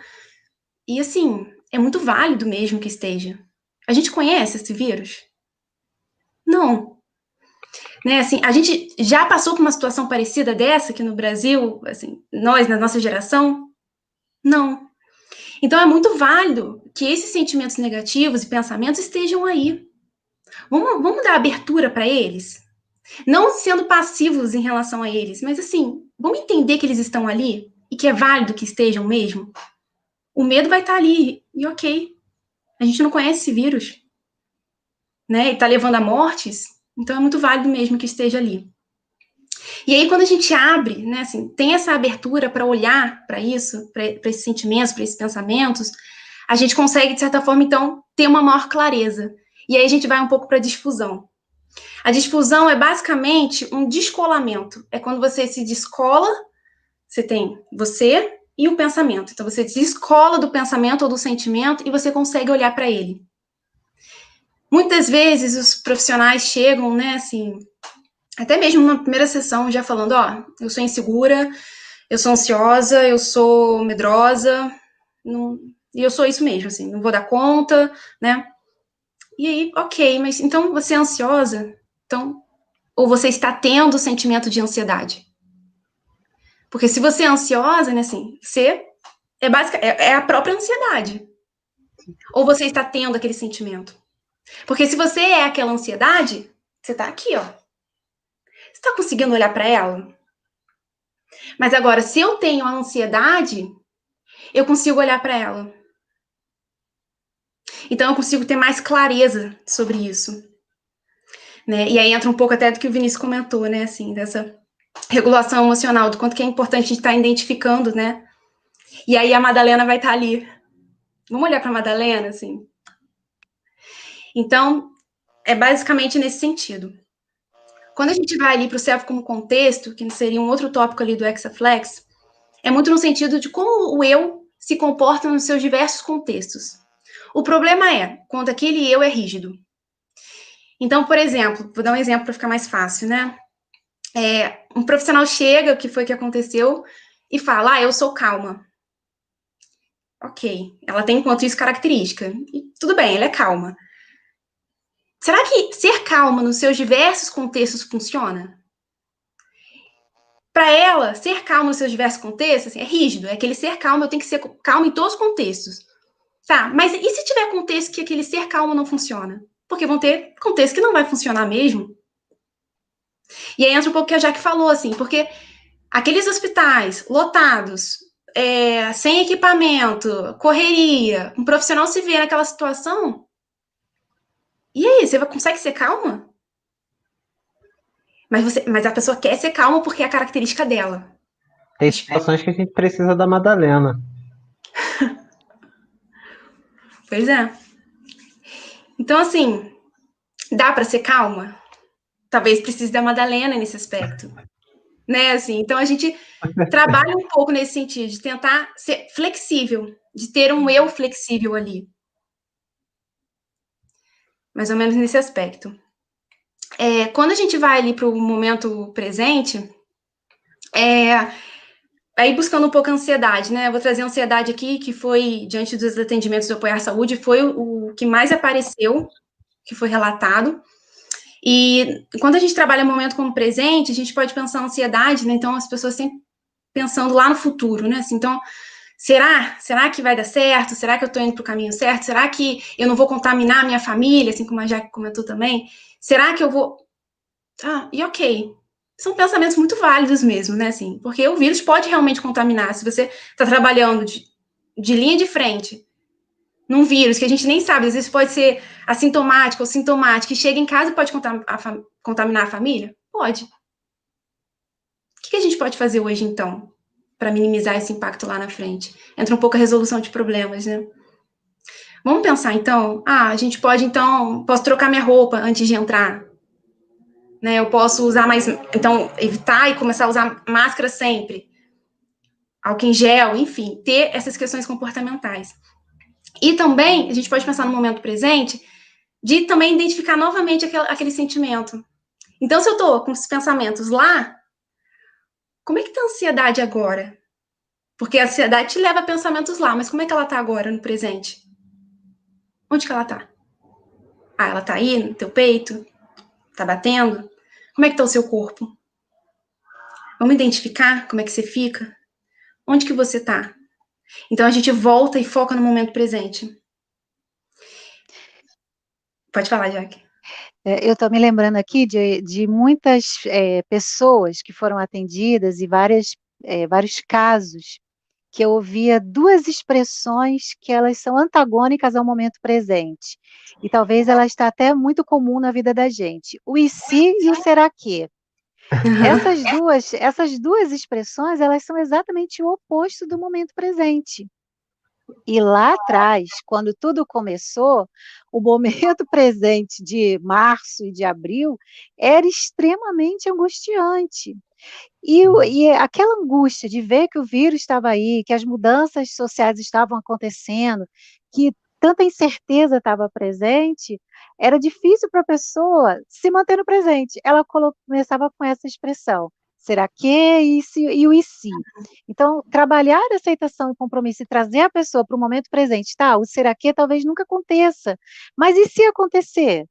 E assim, é muito válido mesmo que esteja. A gente conhece esse vírus? Não. Né, assim, a gente já passou por uma situação parecida dessa aqui no Brasil, assim, nós, na nossa geração? Não. Então, é muito válido que esses sentimentos negativos e pensamentos estejam aí. Vamos dar abertura para eles? Não sendo passivos em relação a eles, mas, assim, vamos entender que eles estão ali e que é válido que estejam mesmo? O medo vai estar ali, e ok. A gente não conhece esse vírus, né? E tá levando a mortes, então é muito válido mesmo que esteja ali. E aí, quando a gente abre, né, assim, tem essa abertura para olhar para isso, para esses sentimentos, para esses pensamentos, a gente consegue, de certa forma, então, ter uma maior clareza. E aí a gente vai um pouco para a difusão. A difusão é basicamente um descolamento. É quando você se descola, você tem você e o pensamento. Então, você se descola do pensamento ou do sentimento e você consegue olhar para ele. Muitas vezes os profissionais chegam, né, assim, até mesmo na primeira sessão, já falando, eu sou insegura, eu sou ansiosa, eu sou medrosa, e eu sou isso mesmo, assim, não vou dar conta, né? E aí, ok, mas então você é ansiosa? Então, ou você está tendo o sentimento de ansiedade? Porque se você é ansiosa, né, assim, você é a própria ansiedade. Ou você está tendo aquele sentimento? Porque se você é aquela ansiedade, você está aqui, ó. Você está conseguindo olhar para ela? Mas agora, se eu tenho a ansiedade, eu consigo olhar para ela. Então, eu consigo ter mais clareza sobre isso. Né? E aí entra um pouco até do que o Vinícius comentou, né? Assim, dessa regulação emocional, do quanto que é importante a gente estar identificando, né? E aí a Madalena vai estar ali. Vamos olhar para a Madalena, assim. Então, é basicamente nesse sentido. Quando a gente vai ali para o self como contexto, que seria um outro tópico ali do Hexaflex, é muito no sentido de como o eu se comporta nos seus diversos contextos. O problema é quando aquele eu é rígido. Então, por exemplo, vou dar um exemplo para ficar mais fácil, né? Um profissional chega, o que foi que aconteceu, e fala, eu sou calma. Ok, ela tem enquanto isso característica. E tudo bem, ela é calma. Será que ser calma nos seus diversos contextos funciona? Para ela, ser calma nos seus diversos contextos assim, é rígido, é aquele ser calmo, eu tenho que ser calma em todos os contextos. Tá, mas e se tiver contexto que aquele ser calmo não funciona? Porque vão ter contextos que não vai funcionar mesmo. E aí entra um pouco o que a Jaque falou, assim, porque aqueles hospitais lotados, sem equipamento, correria, um profissional se vê naquela situação, e aí, você consegue ser calma? Mas a pessoa quer ser calma porque é a característica dela. Tem situações que a gente precisa da Madalena. Pois é. Então, assim, dá para ser calma? Talvez precise da Madalena nesse aspecto. Né, assim, então a gente trabalha um pouco nesse sentido, de tentar ser flexível, de ter um eu flexível ali. Mais ou menos nesse aspecto. Quando a gente vai ali para o momento presente, aí buscando um pouco a ansiedade, né? Eu vou trazer a ansiedade aqui, que foi, diante dos atendimentos do Apoiar Saúde, foi o que mais apareceu, que foi relatado. E quando a gente trabalha o momento como presente, a gente pode pensar a ansiedade, né? Então, as pessoas sempre pensando lá no futuro, né? Assim, então, será que vai dar certo? Será que eu estou indo para o caminho certo? Será que eu não vou contaminar a minha família, assim como a Jaque comentou também? Será que eu vou... E ok. São pensamentos muito válidos mesmo, né? Assim, porque o vírus pode realmente contaminar. Se você está trabalhando de linha de frente num vírus que a gente nem sabe, às vezes pode ser assintomático ou sintomático, e chega em casa e pode contaminar a família? Pode. O que a gente pode fazer hoje, então, para minimizar esse impacto lá na frente? Entra um pouco a resolução de problemas, né? Vamos pensar, então, a gente pode, então, posso trocar minha roupa antes de entrar, né? Eu posso usar mais, então, evitar e começar a usar máscara sempre, álcool em gel, enfim, ter essas questões comportamentais. E também, a gente pode pensar no momento presente, de também identificar novamente aquele sentimento. Então, se eu tô com esses pensamentos lá, como é que tá a ansiedade agora? Porque a ansiedade te leva a pensamentos lá, mas como é que ela tá agora, no presente? Onde que ela tá? Ela tá aí, no teu peito? Tá batendo? Como é que tá o seu corpo? Vamos identificar como é que você fica? Onde que você tá? Então, a gente volta e foca no momento presente. Pode falar, Jaque. Eu estou me lembrando aqui de muitas pessoas que foram atendidas e vários casos que eu ouvia duas expressões que elas são antagônicas ao momento presente. E talvez ela está até muito comum na vida da gente. O e se e o será que. Essas duas expressões, elas são exatamente o oposto do momento presente. E lá atrás, quando tudo começou, o momento presente de março e de abril era extremamente angustiante. E aquela angústia de ver que o vírus estava aí, que as mudanças sociais estavam acontecendo, que tanta incerteza estava presente, era difícil para a pessoa se manter no presente. Ela começava com essa expressão: será que isso e o e se? Então, trabalhar a aceitação e compromisso e trazer a pessoa para o momento presente, tá? O será que talvez nunca aconteça, mas e se acontecer?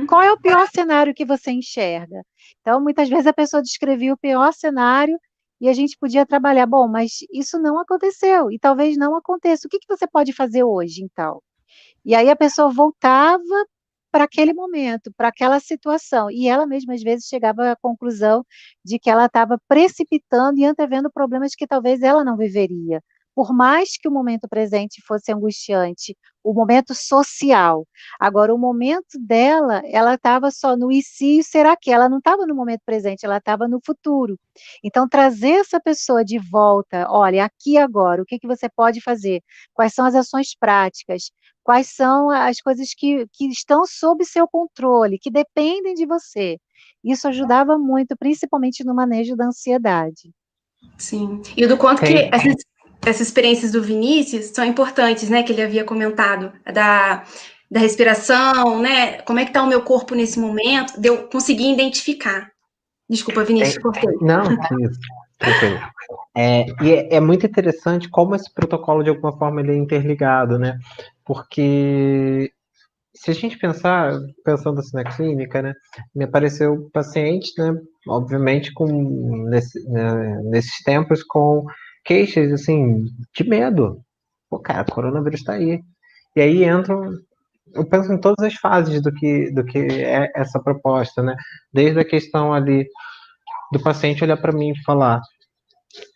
Qual é o pior cenário que você enxerga? Então, muitas vezes a pessoa descrevia o pior cenário e a gente podia trabalhar, bom, mas isso não aconteceu e talvez não aconteça. O que você pode fazer hoje, então? E aí a pessoa voltava para aquele momento, para aquela situação, e ela mesma às vezes chegava à conclusão de que ela estava precipitando e antevendo problemas que talvez ela não viveria. Por mais que o momento presente fosse angustiante, o momento social. Agora, o momento dela, ela estava só no e se, será que? Ela não estava no momento presente, ela estava no futuro. Então, trazer essa pessoa de volta, olha, aqui agora, o que você pode fazer? Quais são as ações práticas? Quais são as coisas que estão sob seu controle, que dependem de você? Isso ajudava muito, principalmente no manejo da ansiedade. Sim. E do quanto que essas experiências do Vinícius são importantes, né? Que ele havia comentado, da respiração, né? Como é que tá o meu corpo nesse momento? De eu conseguir identificar. Desculpa, Vinícius, cortei. Não, isso, tranquilo. E é muito interessante como esse protocolo, de alguma forma, ele é interligado, né? Porque se a gente pensando assim na clínica, né? Me apareceu paciente, né? Obviamente, nesses tempos, com queixas, assim, de medo. Pô, cara, o coronavírus está aí. E aí eu penso em todas as fases do que é essa proposta, né? Desde a questão ali do paciente olhar para mim e falar: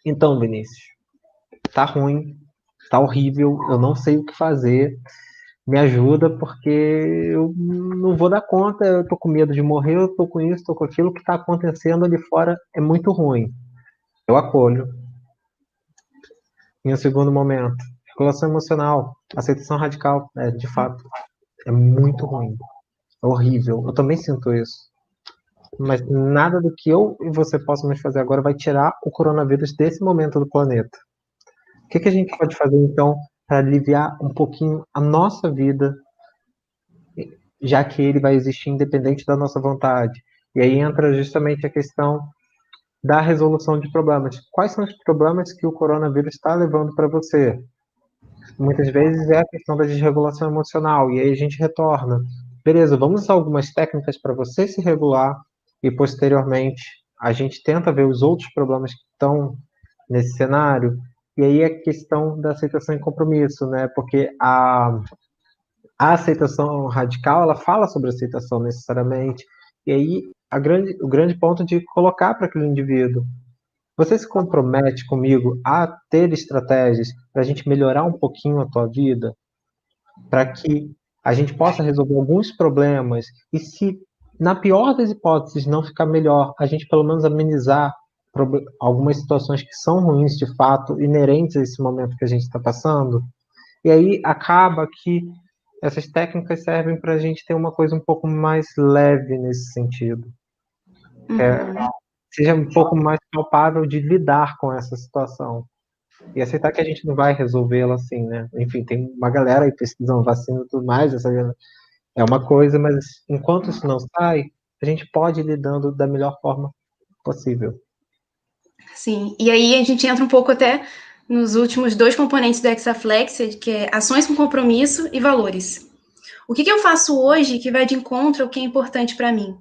então, Vinícius, tá ruim, tá horrível, eu não sei o que fazer, me ajuda porque eu não vou dar conta, eu tô com medo de morrer, eu tô com isso, tô com aquilo, o que tá acontecendo ali fora é muito ruim. Eu acolho. Em um segundo momento, regulação emocional, aceitação radical, de fato, é muito ruim, é horrível, eu também sinto isso. Mas nada do que eu e você possamos fazer agora vai tirar o coronavírus desse momento do planeta. O que a gente pode fazer, então, para aliviar um pouquinho a nossa vida, já que ele vai existir independente da nossa vontade? E aí entra justamente a questão da resolução de problemas. Quais são os problemas que o coronavírus está levando para você? Muitas vezes é a questão da desregulação emocional, e aí a gente retorna. Beleza, vamos usar algumas técnicas para você se regular, e posteriormente a gente tenta ver os outros problemas que estão nesse cenário, e aí a questão da aceitação e compromisso, né? Porque a aceitação radical, ela fala sobre aceitação necessariamente, e aí o grande ponto de colocar para aquele indivíduo: Você se compromete comigo a ter estratégias para a gente melhorar um pouquinho a tua vida? Para que a gente possa resolver alguns problemas e se, na pior das hipóteses, não ficar melhor, a gente pelo menos amenizar algumas situações que são ruins de fato, inerentes a esse momento que a gente está passando. E aí acaba que essas técnicas servem para a gente ter uma coisa um pouco mais leve nesse sentido. Seja um pouco mais palpável de lidar com essa situação. E aceitar que a gente não vai resolvê-la assim, né? Enfim, tem uma galera aí pesquisando vacina e tudo mais, essa é uma coisa, mas enquanto isso não sai, a gente pode ir lidando da melhor forma possível. Sim, e aí a gente entra um pouco até nos últimos 2 componentes do Hexaflex, que é ações com compromisso e valores. O que eu faço hoje que vai de encontro ao que é importante para mim?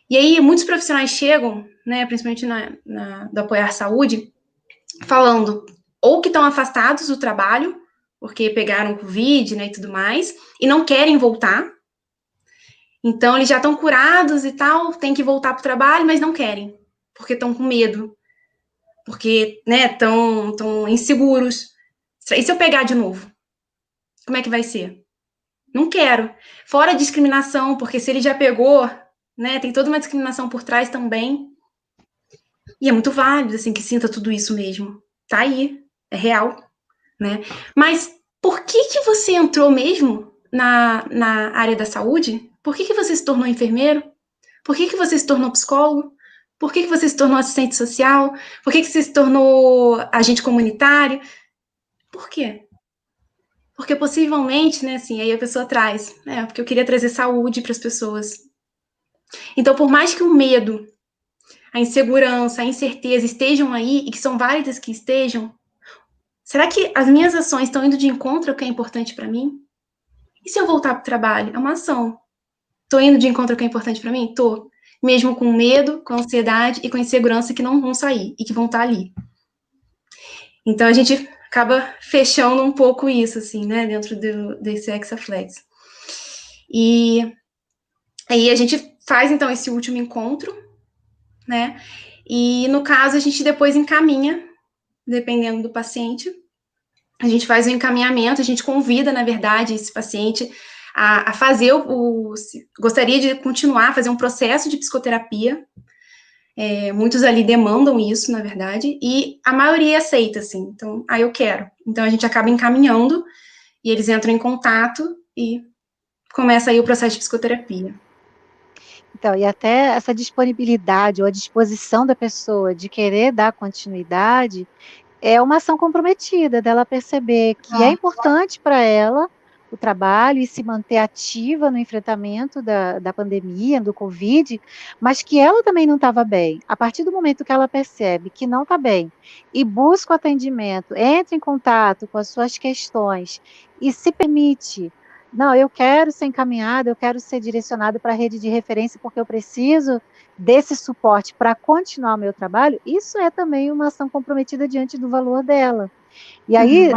E aí muitos profissionais chegam, né, principalmente do Apoiar Saúde, falando ou que estão afastados do trabalho, porque pegaram Covid, né, e tudo mais, e não querem voltar. Então, eles já estão curados e tal, tem que voltar para o trabalho, mas não querem, porque estão com medo, porque, né, estão inseguros. E se eu pegar de novo? Como é que vai ser? Não quero. Fora a discriminação, porque se ele já pegou, né, tem toda uma discriminação por trás também. E é muito válido, assim, que sinta tudo isso mesmo. Tá aí, é real, né? Mas por que você entrou mesmo na área da saúde? Por que você se tornou enfermeiro? Por que você se tornou psicólogo? Por que você se tornou assistente social? Por que você se tornou agente comunitário? Por quê? Porque possivelmente, né, assim, aí a pessoa traz, porque eu queria trazer saúde para as pessoas. Então, por mais que o medo, a insegurança, a incerteza estejam aí, e que são válidas que estejam, será que as minhas ações estão indo de encontro ao que é importante para mim? E se eu voltar para o trabalho? É uma ação. Estou indo de encontro ao que é importante para mim? Tô. Mesmo com medo, com ansiedade e com insegurança que não vão sair e que vão estar ali. Então, a gente acaba fechando um pouco isso, assim, né, dentro desse Hexaflex. E aí a gente faz, então, esse último encontro, né, e no caso a gente depois encaminha, dependendo do paciente, a gente faz o encaminhamento, a gente convida, na verdade, esse paciente a fazer gostaria de continuar a fazer um processo de psicoterapia. Muitos ali demandam isso, na verdade, e a maioria aceita, assim, então, eu quero. Então, a gente acaba encaminhando, e eles entram em contato, e começa aí o processo de psicoterapia. Então, e até essa disponibilidade ou a disposição da pessoa de querer dar continuidade é uma ação comprometida, dela perceber que é importante para ela o trabalho e se manter ativa no enfrentamento da pandemia, do Covid, mas que ela também não estava bem. A partir do momento que ela percebe que não está bem e busca o atendimento, entra em contato com as suas questões e se permite, não, eu quero ser encaminhada, eu quero ser direcionada para a rede de referência porque eu preciso desse suporte para continuar o meu trabalho, isso é também uma ação comprometida diante do valor dela. E aí,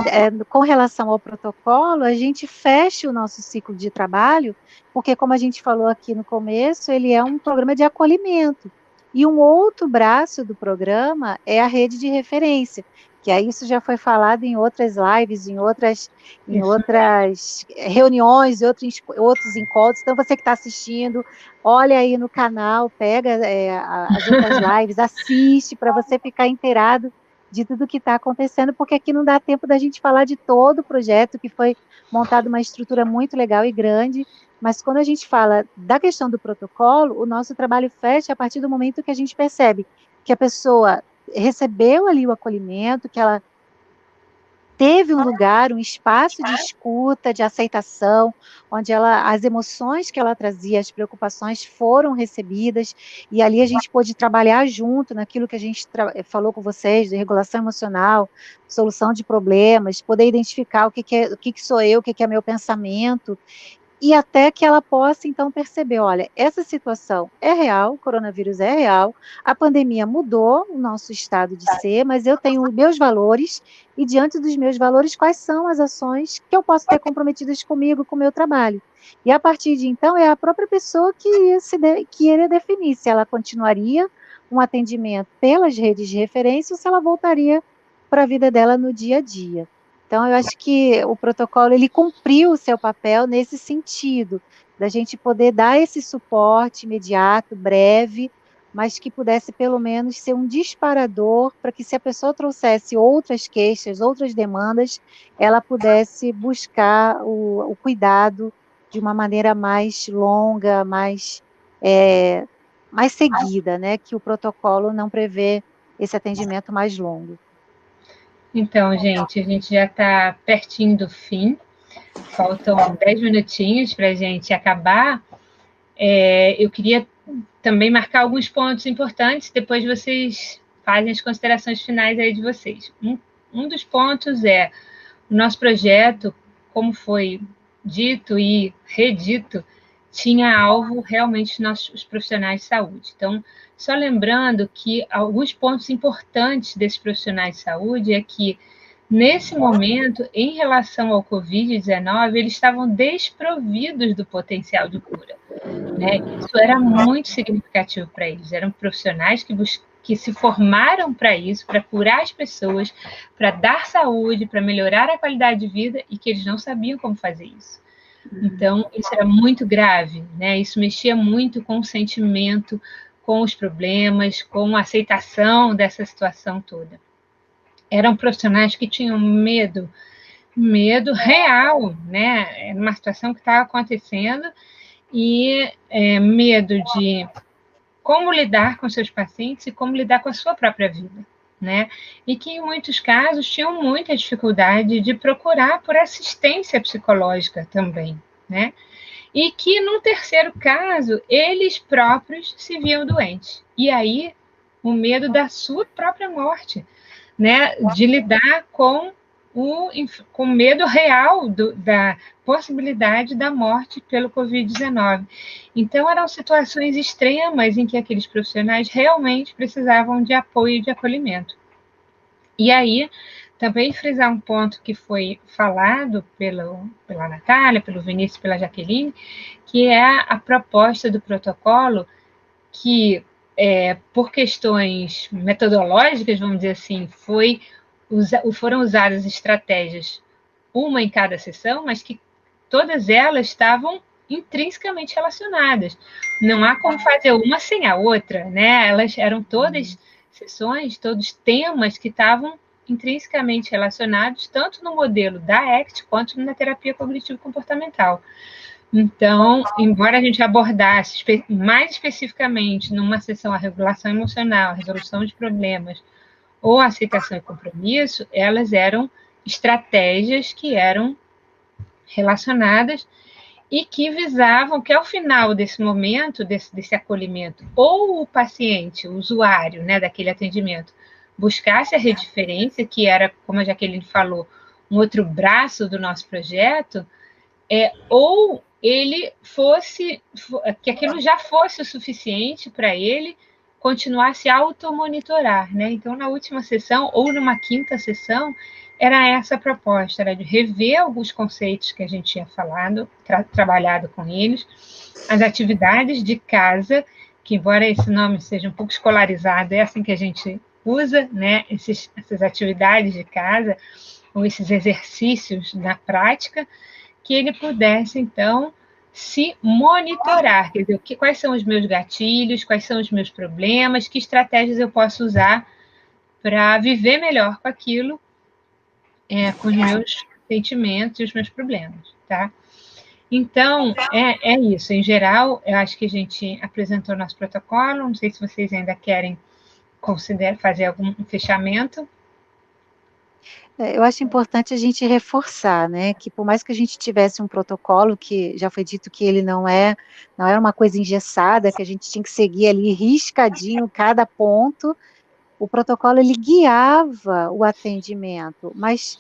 com relação ao protocolo, a gente fecha o nosso ciclo de trabalho, porque, como a gente falou aqui no começo, ele é um programa de acolhimento. E um outro braço do programa é a rede de referência, que aí isso já foi falado em outras lives, em outras reuniões, outros encontros. Então, você que está assistindo, olha aí no canal, pega as outras lives, assiste para você ficar inteirado de tudo que está acontecendo, porque aqui não dá tempo da gente falar de todo o projeto, que foi montado uma estrutura muito legal e grande, mas quando a gente fala da questão do protocolo, o nosso trabalho fecha a partir do momento que a gente percebe que a pessoa recebeu ali o acolhimento, que ela teve um lugar, um espaço de escuta, de aceitação, onde as emoções que ela trazia, as preocupações foram recebidas, e ali a gente pôde trabalhar junto naquilo que a gente falou com vocês, de regulação emocional, solução de problemas, poder identificar o que sou eu, o que é meu pensamento, e até que ela possa, então, perceber, olha, essa situação é real, o coronavírus é real, a pandemia mudou o nosso estado de ser, mas eu tenho meus valores, e diante dos meus valores, quais são as ações que eu posso ter comprometidas comigo, com o meu trabalho? E a partir de então, é a própria pessoa que iria definir se ela continuaria um atendimento pelas redes de referência ou se ela voltaria para a vida dela no dia a dia. Então, eu acho que o protocolo ele cumpriu o seu papel nesse sentido, da gente poder dar esse suporte imediato, breve, mas que pudesse pelo menos ser um disparador para que, se a pessoa trouxesse outras queixas, outras demandas, ela pudesse buscar o cuidado de uma maneira mais longa, mais seguida, né? Que o protocolo não prevê esse atendimento mais longo. Então, gente, a gente já está pertinho do fim. Faltam 10 minutinhos para a gente acabar. Eu queria também marcar alguns pontos importantes, depois vocês fazem as considerações finais aí de vocês. Um dos pontos é o nosso projeto, como foi dito e redito, tinha alvo realmente os profissionais de saúde. Então, só lembrando que alguns pontos importantes desses profissionais de saúde é que, nesse momento, em relação ao Covid-19, eles estavam desprovidos do potencial de cura, né? Isso era muito significativo para eles. Eram profissionais que se formaram para isso, para curar as pessoas, para dar saúde, para melhorar a qualidade de vida, e que eles não sabiam como fazer isso. Então, isso era muito grave, né? Isso mexia muito com o sentimento, com os problemas, com a aceitação dessa situação toda. Eram profissionais que tinham medo real, né? Era uma situação que estava acontecendo, e medo de como lidar com seus pacientes e como lidar com a sua própria vida, né? E que, em muitos casos, tinham muita dificuldade de procurar por assistência psicológica também, né? E que, no terceiro caso, eles próprios se viam doentes. E aí, o medo da sua própria morte, né? De lidar com o medo real da possibilidade da morte pelo Covid-19. Então, eram situações extremas em que aqueles profissionais realmente precisavam de apoio e de acolhimento. E aí, também frisar um ponto que foi falado pela Natália, pelo Vinícius, pela Jaqueline, que é a proposta do protocolo que, por questões metodológicas, vamos dizer assim, foram usadas estratégias, uma em cada sessão, mas que todas elas estavam intrinsecamente relacionadas. Não há como fazer uma sem a outra, né? Elas eram todas sessões, todos temas que estavam intrinsecamente relacionados, tanto no modelo da ACT quanto na terapia cognitivo-comportamental. Então, embora a gente abordasse mais especificamente numa sessão a regulação emocional, a resolução de problemas ou a aceitação e compromisso, elas eram estratégias que eram relacionadas e que visavam que, ao final desse momento, desse acolhimento, ou o paciente, o usuário, né, daquele atendimento, buscasse a referência, que era, como a Jaqueline falou, um outro braço do nosso projeto, ou ele que aquilo já fosse o suficiente para ele continuar a se automonitorar, né? Então, na última sessão, ou numa quinta sessão, era essa a proposta, era de rever alguns conceitos que a gente tinha falado, trabalhado com eles, as atividades de casa, que, embora esse nome seja um pouco escolarizado, é assim que a gente usa, né? Essas atividades de casa, ou esses exercícios na prática, que ele pudesse, então, se monitorar, quer dizer, quais são os meus gatilhos, quais são os meus problemas, que estratégias eu posso usar para viver melhor com aquilo, com os meus sentimentos e os meus problemas, tá? Então, é isso. Em geral, eu acho que a gente apresentou nosso protocolo, não sei se vocês ainda querem fazer algum fechamento. Eu acho importante a gente reforçar, né, que por mais que a gente tivesse um protocolo, que já foi dito que ele não era uma coisa engessada, que a gente tinha que seguir ali riscadinho cada ponto, o protocolo ele guiava o atendimento, mas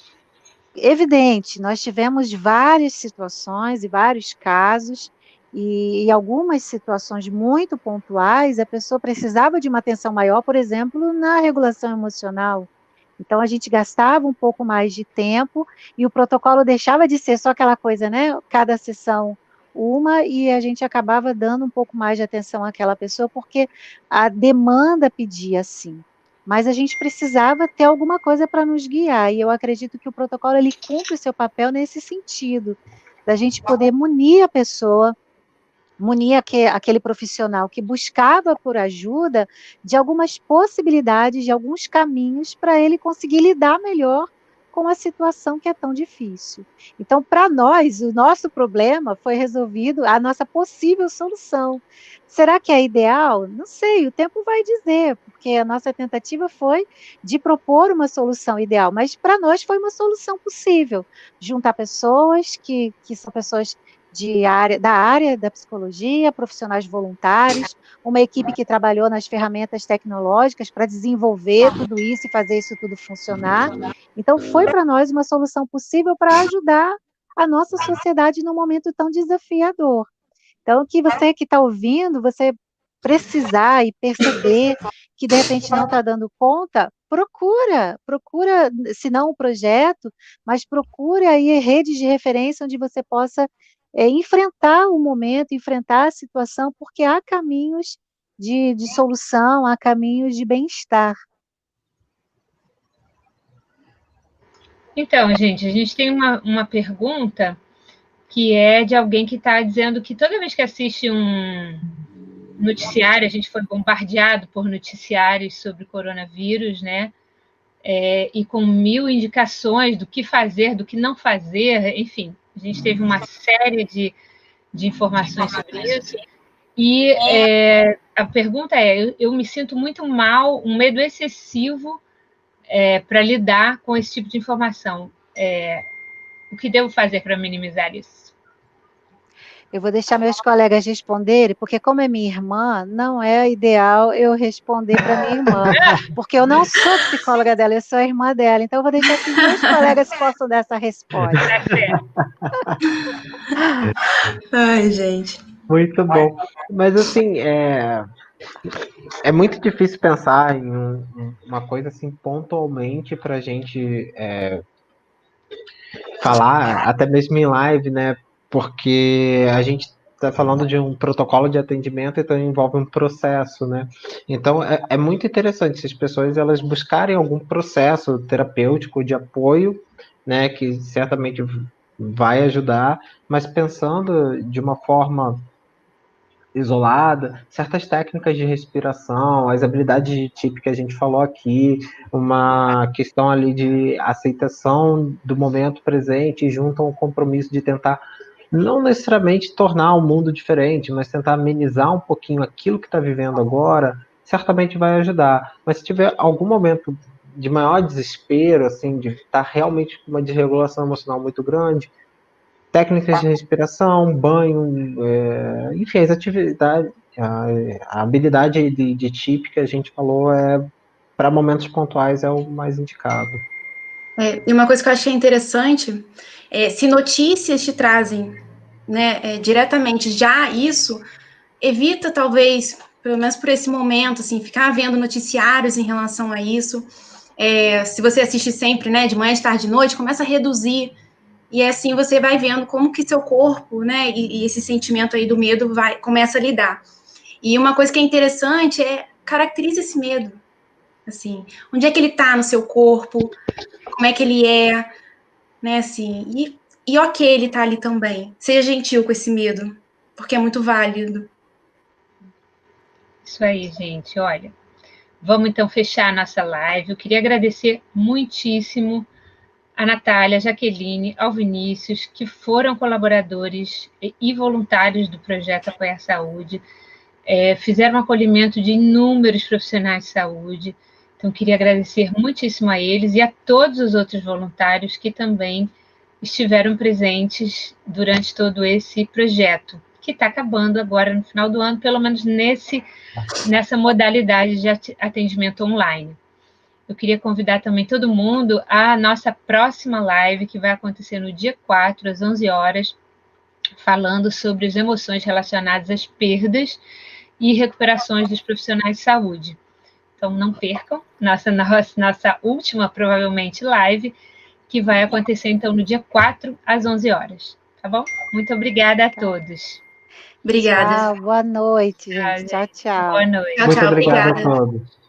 evidente, nós tivemos várias situações e vários casos, e algumas situações muito pontuais, a pessoa precisava de uma atenção maior, por exemplo, na regulação emocional. Então, a gente gastava um pouco mais de tempo e o protocolo deixava de ser só aquela coisa, né? Cada sessão uma e a gente acabava dando um pouco mais de atenção àquela pessoa, porque a demanda pedia assim. Mas a gente precisava ter alguma coisa para nos guiar, e eu acredito que o protocolo ele cumpre o seu papel nesse sentido, da gente poder munir a pessoa, munir aquele profissional que buscava por ajuda de algumas possibilidades, de alguns caminhos para ele conseguir lidar melhor com a situação que é tão difícil. Então, para nós, o nosso problema foi resolvido, a nossa possível solução. Será que é ideal? Não sei, o tempo vai dizer, porque a nossa tentativa foi de propor uma solução ideal, mas para nós foi uma solução possível. Juntar pessoas que são pessoas da área da psicologia, profissionais voluntários, uma equipe que trabalhou nas ferramentas tecnológicas para desenvolver tudo isso e fazer isso tudo funcionar. Então, foi para nós uma solução possível para ajudar a nossa sociedade num momento tão desafiador. Então, que você que está ouvindo, você precisar e perceber que de repente não está dando conta, procura, se não o projeto, mas procure aí redes de referência onde você possa enfrentar o momento, enfrentar a situação, porque há caminhos de solução, há caminhos de bem-estar. Então, gente, a gente tem uma pergunta que é de alguém que está dizendo que toda vez que assiste um noticiário, a gente foi bombardeado por noticiários sobre coronavírus, né? E com 1000 indicações do que fazer, do que não fazer, enfim, a gente teve uma série de informações sobre isso. E a pergunta é: eu me sinto muito mal, um medo excessivo para lidar com esse tipo de informação. O que devo fazer para minimizar isso? Eu vou deixar meus colegas responderem, porque como é minha irmã, não é ideal eu responder para minha irmã, porque eu não sou psicóloga dela, eu sou a irmã dela, então eu vou deixar que meus colegas possam dar essa resposta. Ai, gente. Muito bom. Mas assim, é muito difícil pensar em uma coisa assim pontualmente para a gente falar, até mesmo em live, né? Porque a gente está falando de um protocolo de atendimento, então envolve um processo, né? Então é muito interessante se as pessoas elas buscarem algum processo terapêutico de apoio, né? Que certamente vai ajudar, mas pensando de uma forma isolada, certas técnicas de respiração, as habilidades de TIP que a gente falou aqui, uma questão ali de aceitação do momento presente junto a um compromisso de tentar não necessariamente tornar o mundo diferente, mas tentar amenizar um pouquinho aquilo que está vivendo agora, certamente vai ajudar. Mas se tiver algum momento de maior desespero, assim, de estar realmente com uma desregulação emocional muito grande, técnicas de respiração, banho, enfim, as atividades, a habilidade de TIP que a gente falou para momentos pontuais é o mais indicado. E uma coisa que eu achei interessante se notícias te trazem, né, diretamente já isso, evita talvez, pelo menos por esse momento, assim, ficar vendo noticiários em relação a isso. Se você assiste sempre, né, de manhã, de tarde, de noite, começa a reduzir. E assim você vai vendo como que seu corpo, né, e esse sentimento aí do medo começa a lidar. E uma coisa que é interessante caracteriza esse medo. Assim, onde é que ele tá no seu corpo? Como é que ele é? Né, assim, e ok, ele tá ali também. Seja gentil com esse medo, porque é muito válido. Isso aí, gente. Olha, vamos então fechar a nossa live. Eu queria agradecer muitíssimo a Natália, a Jaqueline, ao Vinícius, que foram colaboradores e voluntários do projeto Apoiar Saúde, fizeram um acolhimento de inúmeros profissionais de saúde. Então, queria agradecer muitíssimo a eles e a todos os outros voluntários que também estiveram presentes durante todo esse projeto, que está acabando agora no final do ano, pelo menos nessa modalidade de atendimento online. Eu queria convidar também todo mundo à nossa próxima live, que vai acontecer no dia 4, às 11 horas, falando sobre as emoções relacionadas às perdas e recuperações dos profissionais de saúde. Então, não percam nossa última, provavelmente, live, que vai acontecer, então, no dia 4, às 11 horas. tá bom? Muito obrigada a todos. Obrigada. Tchau, boa noite, gente. Tchau, tchau. Boa noite. Tchau, Muito tchau. obrigado Obrigada. a todos.